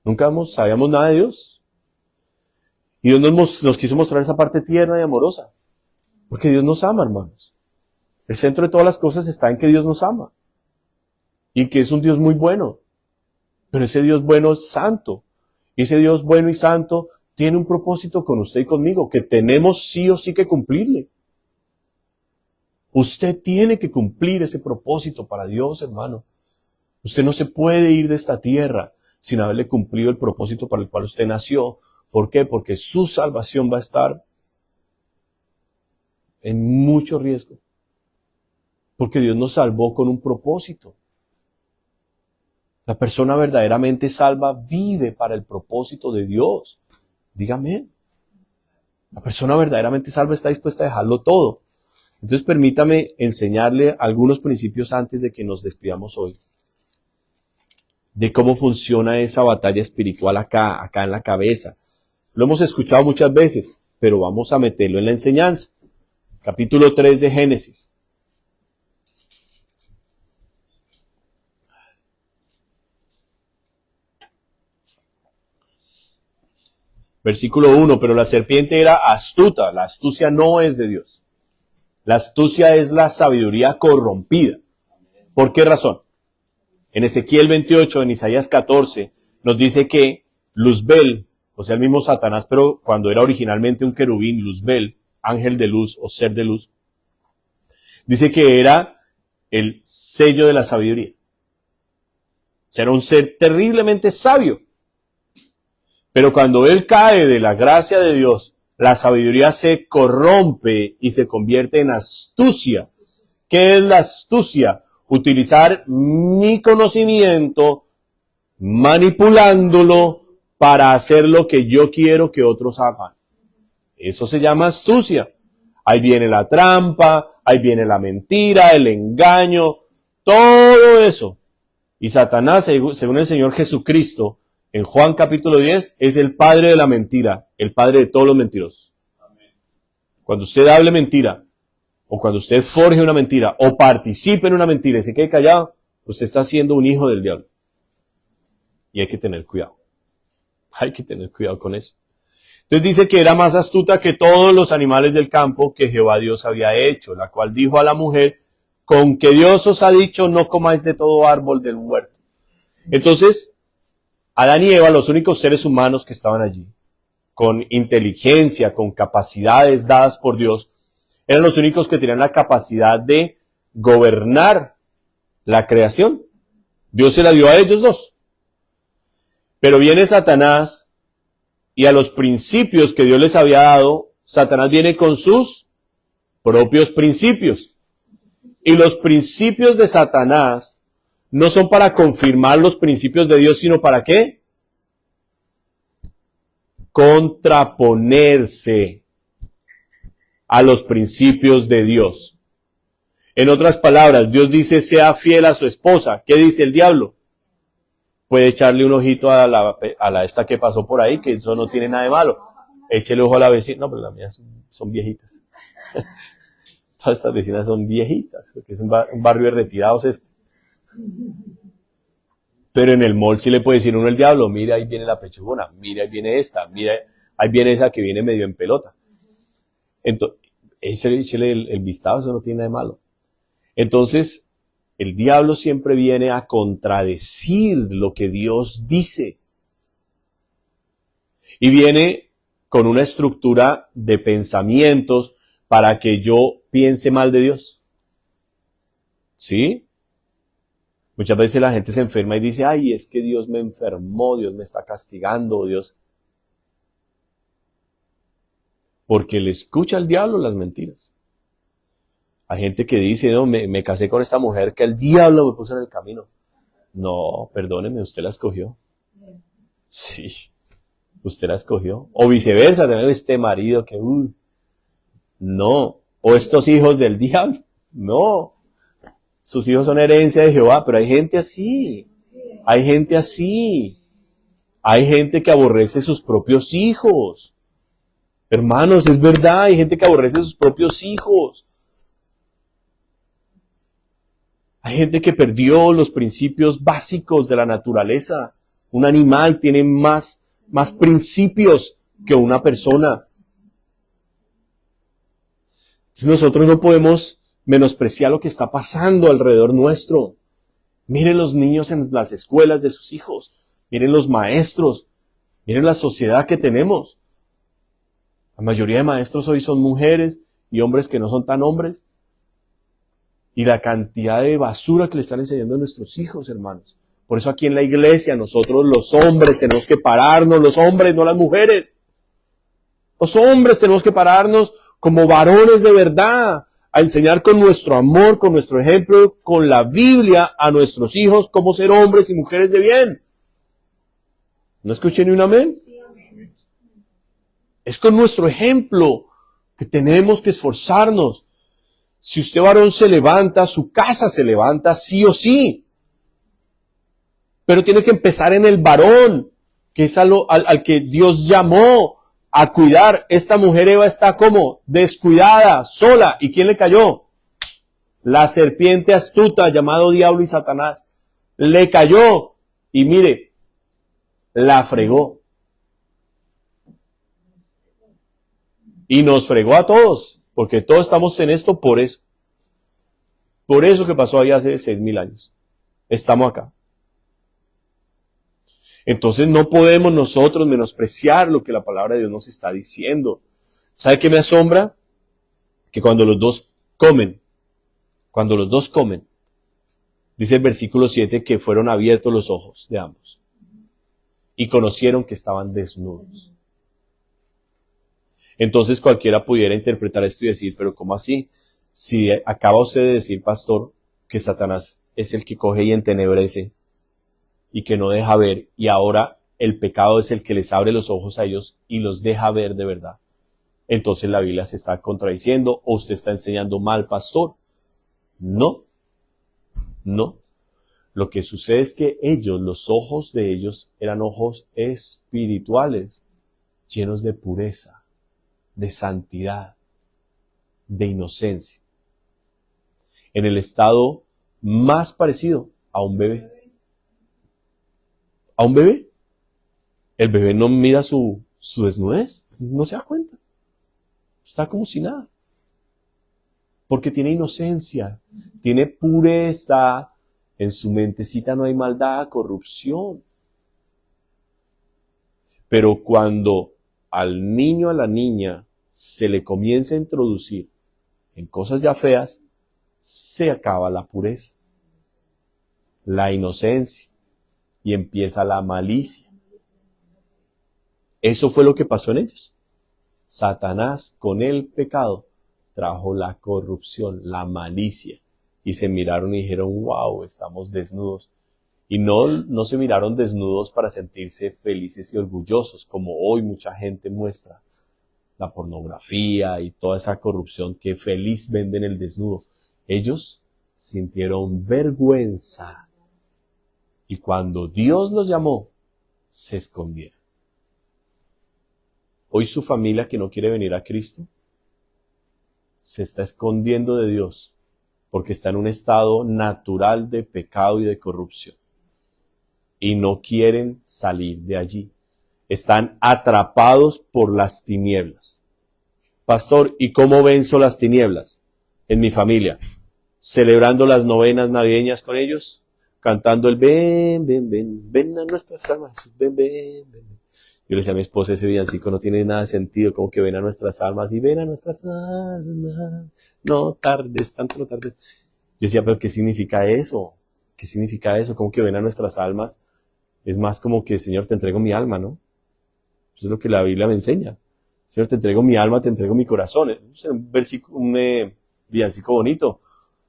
Nunca sabíamos nada de Dios. Y Dios nos quiso mostrar esa parte tierna y amorosa. Porque Dios nos ama, hermanos. El centro de todas las cosas está en que Dios nos ama. Y que es un Dios muy bueno. Pero ese Dios bueno es santo. Y ese Dios bueno y santo tiene un propósito con usted y conmigo, que tenemos sí o sí que cumplirle. Usted tiene que cumplir ese propósito para Dios, hermano. Usted no se puede ir de esta tierra sin haberle cumplido el propósito para el cual usted nació. ¿Por qué? Porque su salvación va a estar en mucho riesgo. Porque Dios nos salvó con un propósito. La persona verdaderamente salva vive para el propósito de Dios. Dígame. La persona verdaderamente salva está dispuesta a dejarlo todo. Entonces permítame enseñarle algunos principios antes de que nos despidamos hoy. De cómo funciona esa batalla espiritual acá en la cabeza. Lo hemos escuchado muchas veces, pero vamos a meterlo en la enseñanza. Capítulo 3 de Génesis. Versículo 1, pero la serpiente era astuta, la astucia no es de Dios. La astucia es la sabiduría corrompida. ¿Por qué razón? En Ezequiel 28, en Isaías 14, nos dice que Luzbel, o sea el mismo Satanás, pero cuando era originalmente un querubín, Luzbel, ángel de luz o ser de luz, dice que era el sello de la sabiduría. O sea, era un ser terriblemente sabio. Pero cuando él cae de la gracia de Dios, la sabiduría se corrompe y se convierte en astucia. ¿Qué es la astucia? Utilizar mi conocimiento, manipulándolo para hacer lo que yo quiero que otros hagan. Eso se llama astucia. Ahí viene la trampa, ahí viene la mentira, el engaño, todo eso. Y Satanás, según el Señor Jesucristo, en Juan capítulo 10, es el padre de la mentira, el padre de todos los mentirosos. Cuando usted hable mentira, o cuando usted forje una mentira, o participe en una mentira y se quede callado, usted está siendo un hijo del diablo. Y hay que tener cuidado. Hay que tener cuidado con eso. Entonces dice que era más astuta que todos los animales del campo que Jehová Dios había hecho, la cual dijo a la mujer, con que Dios os ha dicho, no comáis de todo árbol del huerto. Entonces, Adán y Eva, los únicos seres humanos que estaban allí, con inteligencia, con capacidades dadas por Dios, eran los únicos que tenían la capacidad de gobernar la creación. Dios se la dio a ellos dos. Pero viene Satanás y a los principios que Dios les había dado, Satanás viene con sus propios principios. Y los principios de Satanás no son para confirmar los principios de Dios, sino ¿para qué? contraponerse a los principios de Dios. En otras palabras, Dios dice, sea fiel a su esposa. ¿Qué dice el diablo? Puede echarle un ojito a la esta que pasó por ahí, que eso no tiene nada de malo. Échele ojo a la vecina. No, pero las mías son viejitas. Todas estas vecinas son viejitas, porque es un barrio de retirados este. Pero en el mall sí le puede decir uno el diablo, mira, ahí viene la pechugona, mira, ahí viene esta, mira, ahí viene esa que viene medio en pelota. Entonces, échele el vistazo, eso no tiene nada de malo. Entonces, el diablo siempre viene a contradecir lo que Dios dice. Y viene con una estructura de pensamientos para que yo piense mal de Dios. ¿Sí? Muchas veces la gente se enferma y dice, ay, es que Dios me enfermó, Dios me está castigando, Dios. Porque le escucha al diablo las mentiras. Hay gente que dice, no, me casé con esta mujer que el diablo me puso en el camino. No, perdóneme, usted la escogió. Sí, usted la escogió. O viceversa, tener este marido que, no. O estos hijos del diablo. No. Sus hijos son herencia de Jehová, pero hay gente así. Hay gente así. Hay gente que aborrece sus propios hijos. Hermanos, es verdad, hay gente que aborrece sus propios hijos. Hay gente que perdió los principios básicos de la naturaleza. Un animal tiene más principios que una persona. Entonces nosotros no podemos menospreciar lo que está pasando alrededor nuestro. Miren los niños en las escuelas de sus hijos. Miren los maestros. Miren la sociedad que tenemos. La mayoría de maestros hoy son mujeres y hombres que no son tan hombres. Y la cantidad de basura que le están enseñando a nuestros hijos, hermanos. Por eso aquí en la iglesia nosotros los hombres tenemos que pararnos, los hombres, no las mujeres. Los hombres tenemos que pararnos como varones de verdad, a enseñar con nuestro amor, con nuestro ejemplo, con la Biblia a nuestros hijos cómo ser hombres y mujeres de bien. ¿No escuché ni un amén? Es con nuestro ejemplo que tenemos que esforzarnos. Si usted varón se levanta, su casa se levanta sí o sí. Pero tiene que empezar en el varón, que es al que Dios llamó a cuidar. Esta mujer Eva está como descuidada, sola. ¿Y quién le cayó? La serpiente astuta llamado diablo y Satanás. Le cayó y mire, la fregó. Y nos fregó a todos, porque todos estamos en esto por eso. Por eso que pasó ahí hace 6,000 años. Estamos acá. Entonces no podemos nosotros menospreciar lo que la palabra de Dios nos está diciendo. ¿Sabe qué me asombra? Que cuando los dos comen, dice el versículo 7 que fueron abiertos los ojos de ambos y conocieron que estaban desnudos. Entonces cualquiera pudiera interpretar esto y decir, pero ¿cómo así? Si acaba usted de decir, pastor, que Satanás es el que coge y entenebrece y que no deja ver, y ahora el pecado es el que les abre los ojos a ellos y los deja ver de verdad. Entonces la Biblia se está contradiciendo o usted está enseñando mal, pastor. No. Lo que sucede es que los ojos de ellos eran ojos espirituales, llenos de pureza, de santidad, de inocencia. En el estado más parecido a un bebé. ¿A un bebé? El bebé no mira su desnudez, no se da cuenta. Está como si nada. Porque tiene inocencia, tiene pureza, en su mentecita no hay maldad, corrupción. Pero cuando al niño, a la niña, se le comienza a introducir en cosas ya feas, se acaba la pureza, la inocencia y empieza la malicia. Eso fue lo que pasó en ellos. Satanás con el pecado trajo la corrupción, la malicia, y se miraron y dijeron, wow, estamos desnudos. Y no se miraron desnudos para sentirse felices y orgullosos, como hoy mucha gente muestra. La pornografía y toda esa corrupción que feliz venden el desnudo. Ellos sintieron vergüenza. Y cuando Dios los llamó, se escondieron. Hoy su familia que no quiere venir a Cristo, se está escondiendo de Dios, porque está en un estado natural de pecado y de corrupción. Y no quieren salir de allí. Están atrapados por las tinieblas. Pastor, ¿y cómo venzo las tinieblas? En mi familia, celebrando las novenas navideñas con ellos, cantando el ven, ven, ven, ven a nuestras almas, Jesús, ven, ven, ven. Yo le decía a mi esposa, ese villancico no tiene nada de sentido, como que ven a nuestras almas y ven a nuestras almas, no tardes, tanto no tardes. Yo decía, pero ¿qué significa eso? ¿Qué significa eso? ¿Cómo que ven a nuestras almas? Es más como que, Señor, te entrego mi alma, ¿no? Eso es lo que la Biblia me enseña. Señor, te entrego mi alma, te entrego mi corazón. Es un versículo, un villancico bonito.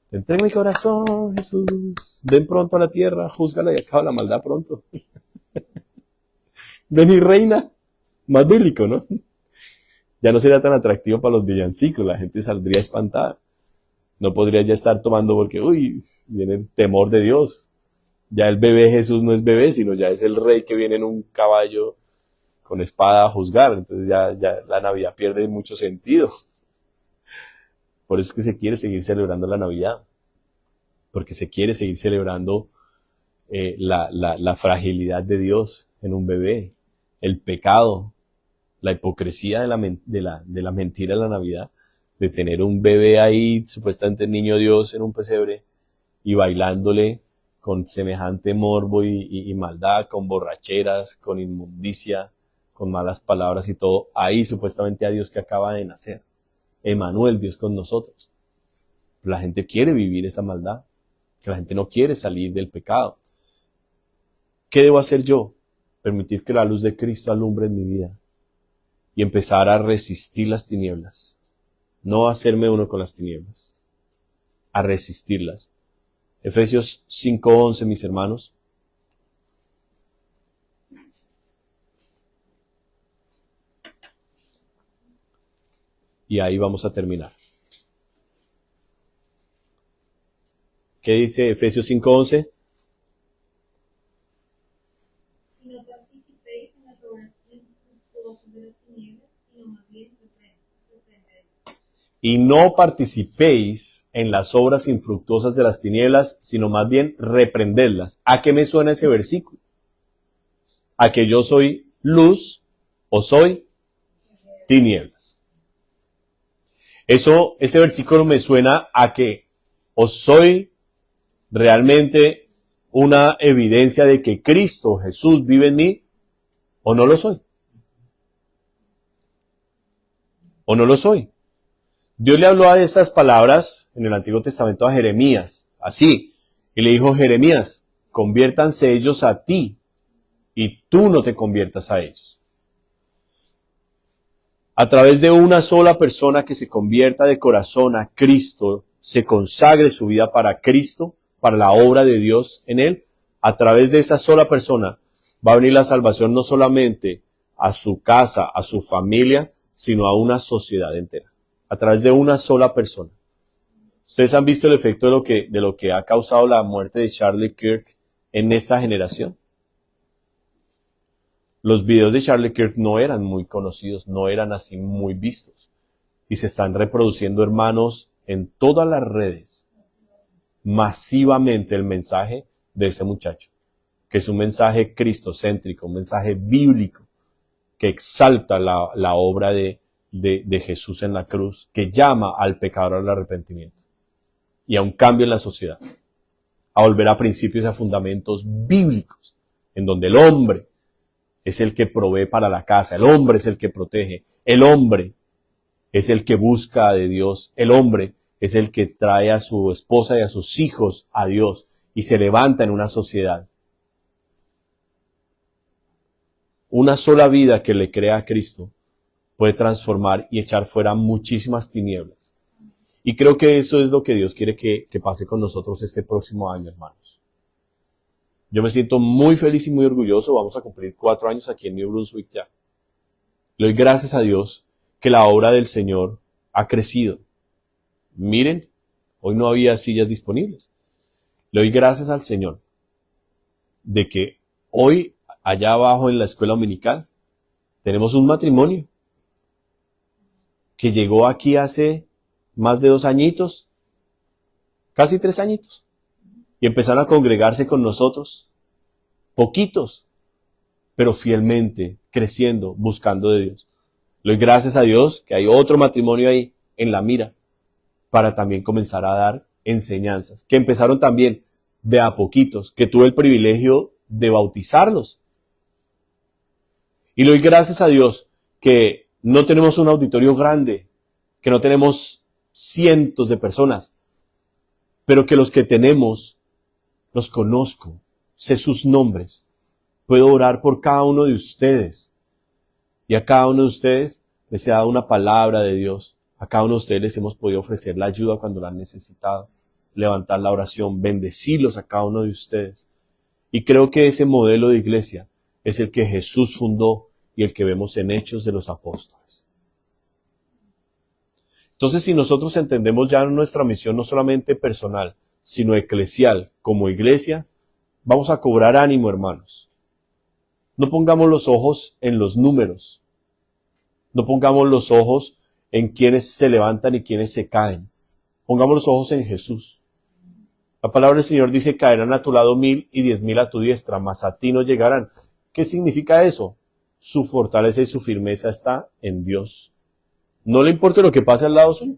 Te entrego mi corazón, Jesús. Ven pronto a la tierra, júzgala y acaba la maldad pronto. Ven y reina. Más bíblico, ¿no? Ya no sería tan atractivo para los villancicos, la gente saldría espantada. No podría ya estar tomando porque, viene el temor de Dios. Ya el bebé Jesús no es bebé, sino ya es el rey que viene en un caballo con espada a juzgar. Entonces ya la Navidad pierde mucho sentido. Por eso es que se quiere seguir celebrando la Navidad. Porque se quiere seguir celebrando la fragilidad de Dios en un bebé. El pecado, la hipocresía de la mentira en la Navidad. De tener un bebé ahí, supuestamente niño Dios en un pesebre, y bailándole con semejante morbo y maldad, con borracheras, con inmundicia, con malas palabras y todo, ahí supuestamente a Dios que acaba de nacer. Emmanuel, Dios con nosotros. La gente quiere vivir esa maldad, que la gente no quiere salir del pecado. ¿Qué debo hacer yo? Permitir que la luz de Cristo alumbre en mi vida y empezar a resistir las tinieblas. No hacerme uno con las tinieblas, a resistirlas. Efesios 5:11, mis hermanos. Y ahí vamos a terminar. ¿Qué dice Efesios 5:11? Y no participéis en las obras infructuosas de las tinieblas, sino más bien reprended. Y no participéis en las obras infructuosas de las tinieblas, sino más bien reprendedlas. ¿A qué me suena ese versículo? ¿A que yo soy luz o soy tinieblas? Ese versículo me suena a que o soy realmente una evidencia de que Cristo Jesús vive en mí, o no lo soy. O no lo soy. Dios le habló a estas palabras en el Antiguo Testamento a Jeremías, así, y le dijo, Jeremías, conviértanse ellos a ti, y tú no te conviertas a ellos. A través de una sola persona que se convierta de corazón a Cristo, se consagre su vida para Cristo, para la obra de Dios en él, a través de esa sola persona va a venir la salvación no solamente a su casa, a su familia, sino a una sociedad entera. A través de una sola persona. Ustedes han visto el efecto de lo que ha causado la muerte de Charlie Kirk en esta generación. Los videos de Charlie Kirk no eran muy conocidos, no eran así muy vistos. Y se están reproduciendo, hermanos, en todas las redes, masivamente el mensaje de ese muchacho, que es un mensaje cristocéntrico, un mensaje bíblico, que exalta la obra de Jesús en la cruz, que llama al pecador al arrepentimiento y a un cambio en la sociedad, a volver a principios y a fundamentos bíblicos, en donde el hombre es el que provee para la casa, el hombre es el que protege, el hombre es el que busca de Dios, el hombre es el que trae a su esposa y a sus hijos a Dios y se levanta en una sociedad. Una sola vida que le crea a Cristo puede transformar y echar fuera muchísimas tinieblas. Y creo que eso es lo que Dios quiere que pase con nosotros este próximo año, hermanos. Yo me siento muy feliz y muy orgulloso. Vamos a cumplir 4 años aquí en New Brunswick ya. Le doy gracias a Dios que la obra del Señor ha crecido. Miren, hoy no había sillas disponibles. Le doy gracias al Señor de que hoy, allá abajo en la escuela dominical, tenemos un matrimonio que llegó aquí hace más de 2 añitos, casi 3 añitos, y empezaron a congregarse con nosotros, poquitos, pero fielmente, creciendo, buscando de Dios. Le doy gracias a Dios que hay otro matrimonio ahí en la mira, para también comenzar a dar enseñanzas, que empezaron también de a poquitos, que tuve el privilegio de bautizarlos. Y le doy gracias a Dios que no tenemos un auditorio grande, que no tenemos cientos de personas, pero que los que tenemos, los conozco, sé sus nombres, puedo orar por cada uno de ustedes, y a cada uno de ustedes les he dado una palabra de Dios. A cada uno de ustedes les hemos podido ofrecer la ayuda cuando la han necesitado, levantar la oración, bendecirlos a cada uno de ustedes. Y creo que ese modelo de iglesia es el que Jesús fundó y el que vemos en Hechos de los Apóstoles. Entonces, si nosotros entendemos ya nuestra misión no solamente personal, sino eclesial como iglesia, vamos a cobrar ánimo, hermanos. No pongamos los ojos en los números. No pongamos los ojos en quienes se levantan y quienes se caen. Pongamos los ojos en Jesús. La palabra del Señor dice, caerán a tu lado 1000 y 10.000 a tu diestra, mas a ti no llegarán. ¿Qué significa eso? Su fortaleza y su firmeza está en Dios. No le importa lo que pase al lado suyo.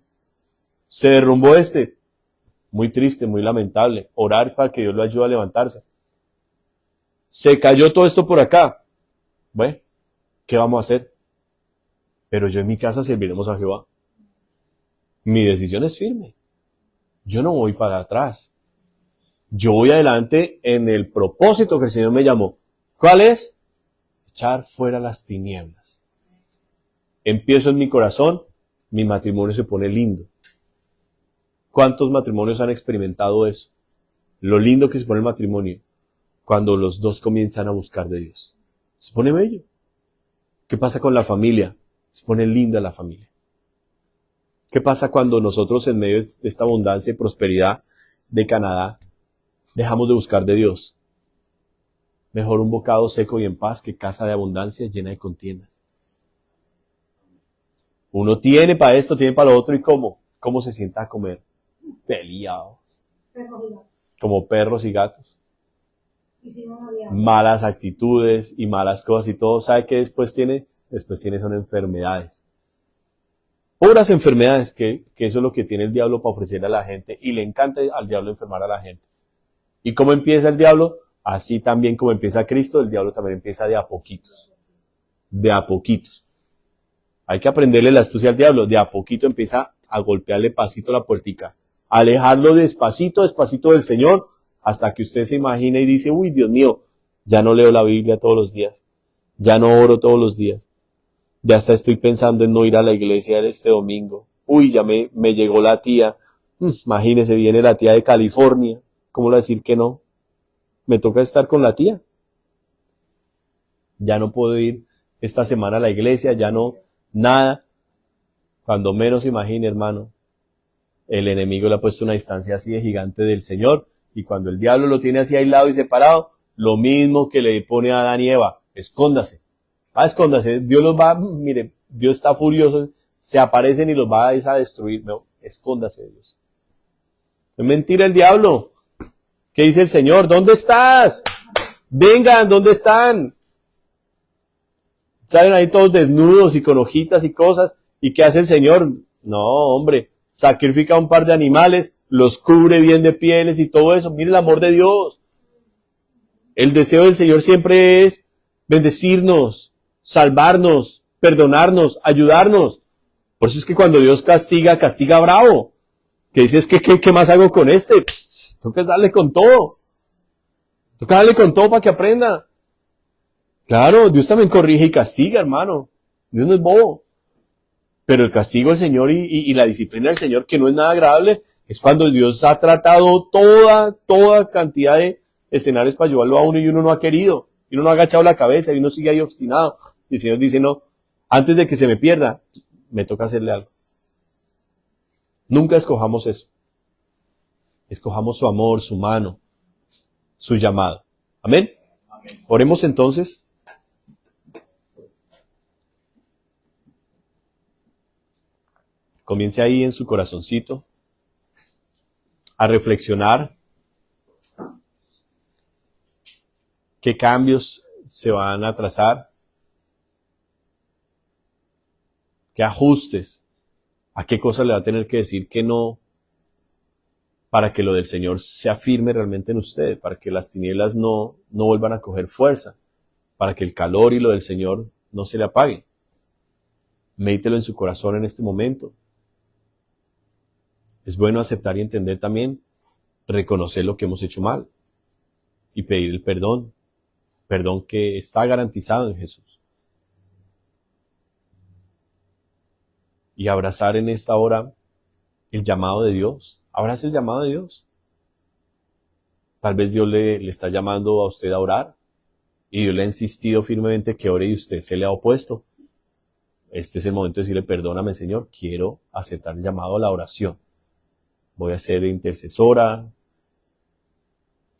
Se derrumbó muy triste, muy lamentable. Orar para que Dios lo ayude a levantarse. Se cayó todo esto por acá. Bueno, ¿qué vamos a hacer? Pero yo en mi casa serviremos a Jehová. Mi decisión es firme. Yo no voy para atrás. Yo voy adelante en el propósito que el Señor me llamó. ¿Cuál es? Echar fuera las tinieblas. Empiezo en mi corazón, mi matrimonio se pone lindo. ¿Cuántos matrimonios han experimentado eso? Lo lindo que se pone el matrimonio cuando los dos comienzan a buscar de Dios. Se pone bello. ¿Qué pasa con la familia? Se pone linda la familia. ¿Qué pasa cuando nosotros en medio de esta abundancia y prosperidad de Canadá dejamos de buscar de Dios? Mejor un bocado seco y en paz que casa de abundancia llena de contiendas. Uno tiene para esto, tiene para lo otro, ¿y cómo? ¿Cómo se sienta a comer? Peleados. Como perros y gatos. Malas actitudes y malas cosas y todo. ¿Sabe qué después tiene? Después tiene son enfermedades. Puras enfermedades, que eso es lo que tiene el diablo para ofrecer a la gente. Y le encanta al diablo enfermar a la gente. ¿Y cómo empieza el diablo? Así también como empieza Cristo, el diablo también empieza de a poquitos. De a poquitos. Hay que aprenderle la astucia al diablo. De a poquito empieza a golpearle pasito a la puertica. Alejarlo despacito, despacito del Señor, hasta que usted se imagine y dice, uy, Dios mío, ya no leo la Biblia todos los días. Ya no oro todos los días. Ya hasta estoy pensando en no ir a la iglesia este domingo. Uy, ya me llegó la tía. Imagínese, viene la tía de California. ¿Cómo le va a decir que no? Me toca estar con la tía. Ya no puedo ir esta semana a la iglesia, ya no, nada. Cuando menos imagine, hermano, el enemigo le ha puesto una distancia así de gigante del Señor. Y cuando el diablo lo tiene así aislado y separado, lo mismo que le pone a Adán y Eva, escóndase. Escóndase, Dios los va, mire, Dios está furioso, se aparecen y los va a destruir. No, escóndase, Dios. Es mentira el diablo. ¿Qué dice el Señor? ¿Dónde estás? Vengan, ¿dónde están? Salen ahí todos desnudos y con hojitas y cosas. ¿Y qué hace el Señor? No, hombre, sacrifica un par de animales, los cubre bien de pieles y todo eso. Mire el amor de Dios. El deseo del Señor siempre es bendecirnos, salvarnos, perdonarnos, ayudarnos. Por eso es que cuando Dios castiga, castiga bravo. Que dices, ¿qué más hago con este? Toca darle con todo. Toca darle con todo para que aprenda. Claro, Dios también corrige y castiga, hermano. Dios no es bobo. Pero el castigo del Señor y la disciplina del Señor, que no es nada agradable, es cuando Dios ha tratado toda cantidad escenarios para ayudarlo a uno y uno no ha querido. Y uno no ha agachado la cabeza y uno sigue ahí obstinado. Y el Señor dice, no, antes de que se me pierda, me toca hacerle algo. Nunca escojamos eso. Escojamos su amor, su mano, su llamado. Amén. Oremos entonces. Comience ahí en su corazoncito a reflexionar qué cambios se van a trazar, qué ajustes, a qué cosas le va a tener que decir que no, para que lo del Señor se afirme realmente en usted, para que las tinieblas no vuelvan a coger fuerza, para que el calor y lo del Señor no se le apague. Méditelo en su corazón en este momento. Es bueno aceptar y entender también, reconocer lo que hemos hecho mal y pedir el perdón que está garantizado en Jesús. Y abrazar en esta hora el llamado de Dios. Abrace el llamado de Dios. Tal vez Dios le está llamando a usted a orar y Dios le ha insistido firmemente que ore y usted se le ha opuesto. Este es el momento de decirle, perdóname Señor, quiero aceptar el llamado a la oración. Voy a ser intercesora,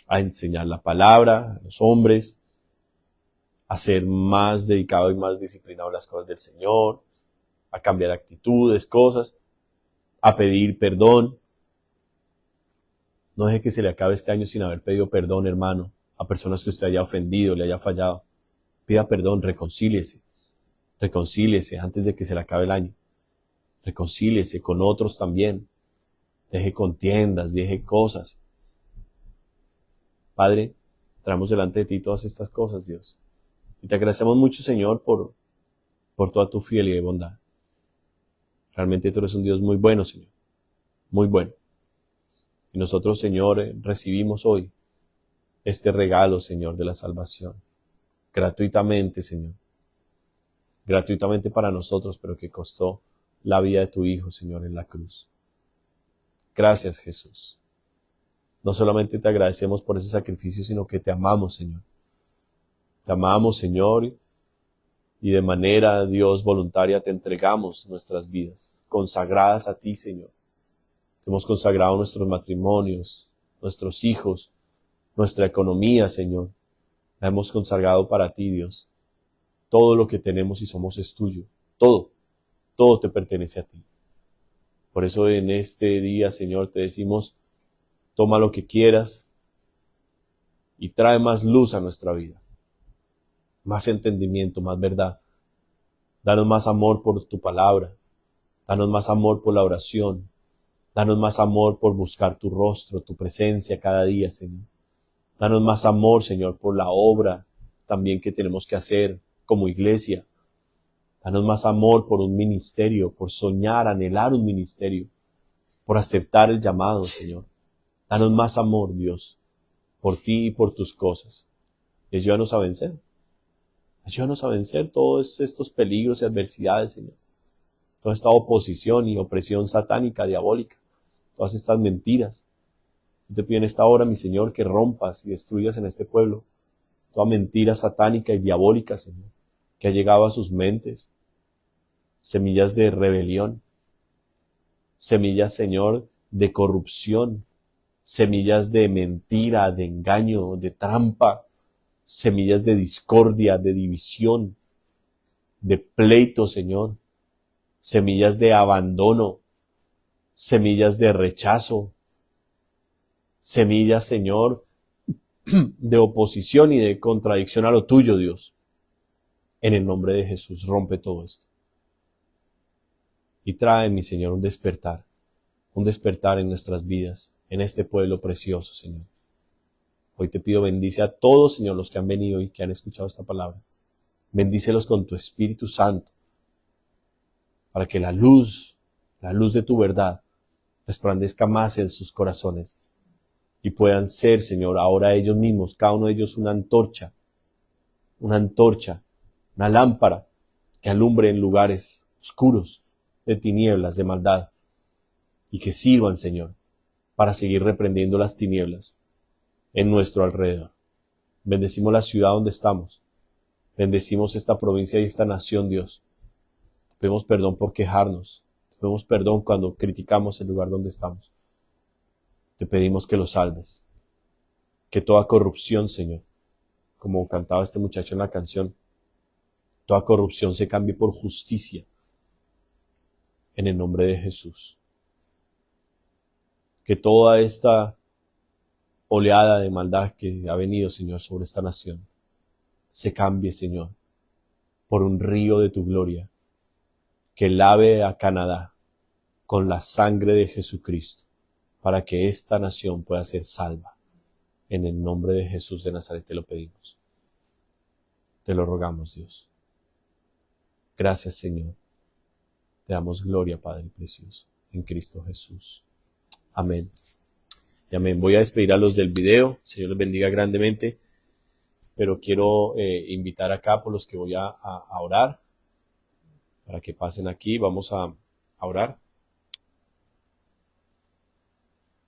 a enseñar la palabra a los hombres, a ser más dedicado y más disciplinado a las cosas del Señor, a cambiar actitudes, cosas, a pedir perdón. No deje que se le acabe este año sin haber pedido perdón, hermano, a personas que usted haya ofendido, le haya fallado. Pida perdón, reconcíliese antes de que se le acabe el año. Reconcíliese con otros también. Deje contiendas, deje cosas. Padre, traemos delante de ti todas estas cosas, Dios. Y te agradecemos mucho, Señor, por toda tu fidelidad y bondad. Realmente tú eres un Dios muy bueno, Señor. Muy bueno. Y nosotros, Señor, recibimos hoy este regalo, Señor, de la salvación. Gratuitamente, Señor. Gratuitamente para nosotros, pero que costó la vida de tu Hijo, Señor, en la cruz. Gracias, Jesús. No solamente te agradecemos por ese sacrificio, sino que te amamos, Señor. Te amamos, Señor, y de manera, Dios, voluntaria te entregamos nuestras vidas, consagradas a ti, Señor. Te hemos consagrado nuestros matrimonios, nuestros hijos, nuestra economía, Señor. La hemos consagrado para ti, Dios. Todo lo que tenemos y somos es tuyo. Todo te pertenece a ti. Por eso en este día, Señor, te decimos, toma lo que quieras y trae más luz a nuestra vida. Más entendimiento, más verdad. Danos más amor por tu palabra. Danos más amor por la oración. Danos más amor por buscar tu rostro, tu presencia cada día, Señor. Danos más amor, Señor, por la obra también que tenemos que hacer como iglesia. Danos más amor por un ministerio, por soñar, anhelar un ministerio, por aceptar el llamado, Señor. Danos más amor, Dios, por ti y por tus cosas. Y ayúdanos a vencer. Ayúdanos a vencer todos estos peligros y adversidades, Señor. Toda esta oposición y opresión satánica, diabólica. Todas estas mentiras. Yo te pido en esta hora, mi Señor, que rompas y destruyas en este pueblo toda mentira satánica y diabólica, Señor, que ha llegado a sus mentes. Semillas de rebelión. Semillas, Señor, de corrupción. Semillas de mentira, de engaño, de trampa. Semillas de discordia, de división, de pleito, Señor. Semillas de abandono. Semillas de rechazo. Semillas, Señor, de oposición y de contradicción a lo tuyo, Dios. En el nombre de Jesús, rompe todo esto. Y trae, mi Señor, un despertar en nuestras vidas, en este pueblo precioso, Señor. Hoy te pido, bendice a todos, Señor, los que han venido y que han escuchado esta palabra. Bendícelos con tu Espíritu Santo, para que la luz de tu verdad, resplandezca más en sus corazones y puedan ser, Señor, ahora ellos mismos, cada uno de ellos una antorcha, una lámpara que alumbre en lugares oscuros, de tinieblas, de maldad, y que sirvan, Señor, para seguir reprendiendo las tinieblas en nuestro alrededor. Bendecimos la ciudad donde estamos. Bendecimos esta provincia y esta nación, Dios. Te pedimos perdón por quejarnos. Te pedimos perdón cuando criticamos el lugar donde estamos. Te pedimos que lo salves. Que toda corrupción, Señor, como cantaba este muchacho en la canción, toda corrupción se cambie por justicia. En el nombre de Jesús. Que toda esta oleada de maldad que ha venido, Señor, sobre esta nación, se cambie, Señor, por un río de tu gloria, que lave a Canadá con la sangre de Jesucristo, para que esta nación pueda ser salva. En el nombre de Jesús de Nazaret te lo pedimos. Te lo rogamos, Dios. Gracias, Señor. Te damos gloria, Padre precioso, en Cristo Jesús. Amén. Y amén. Voy a despedir a los del video. Señor les bendiga grandemente. Pero quiero invitar acá por los que voy a orar, para que pasen aquí. Vamos a orar.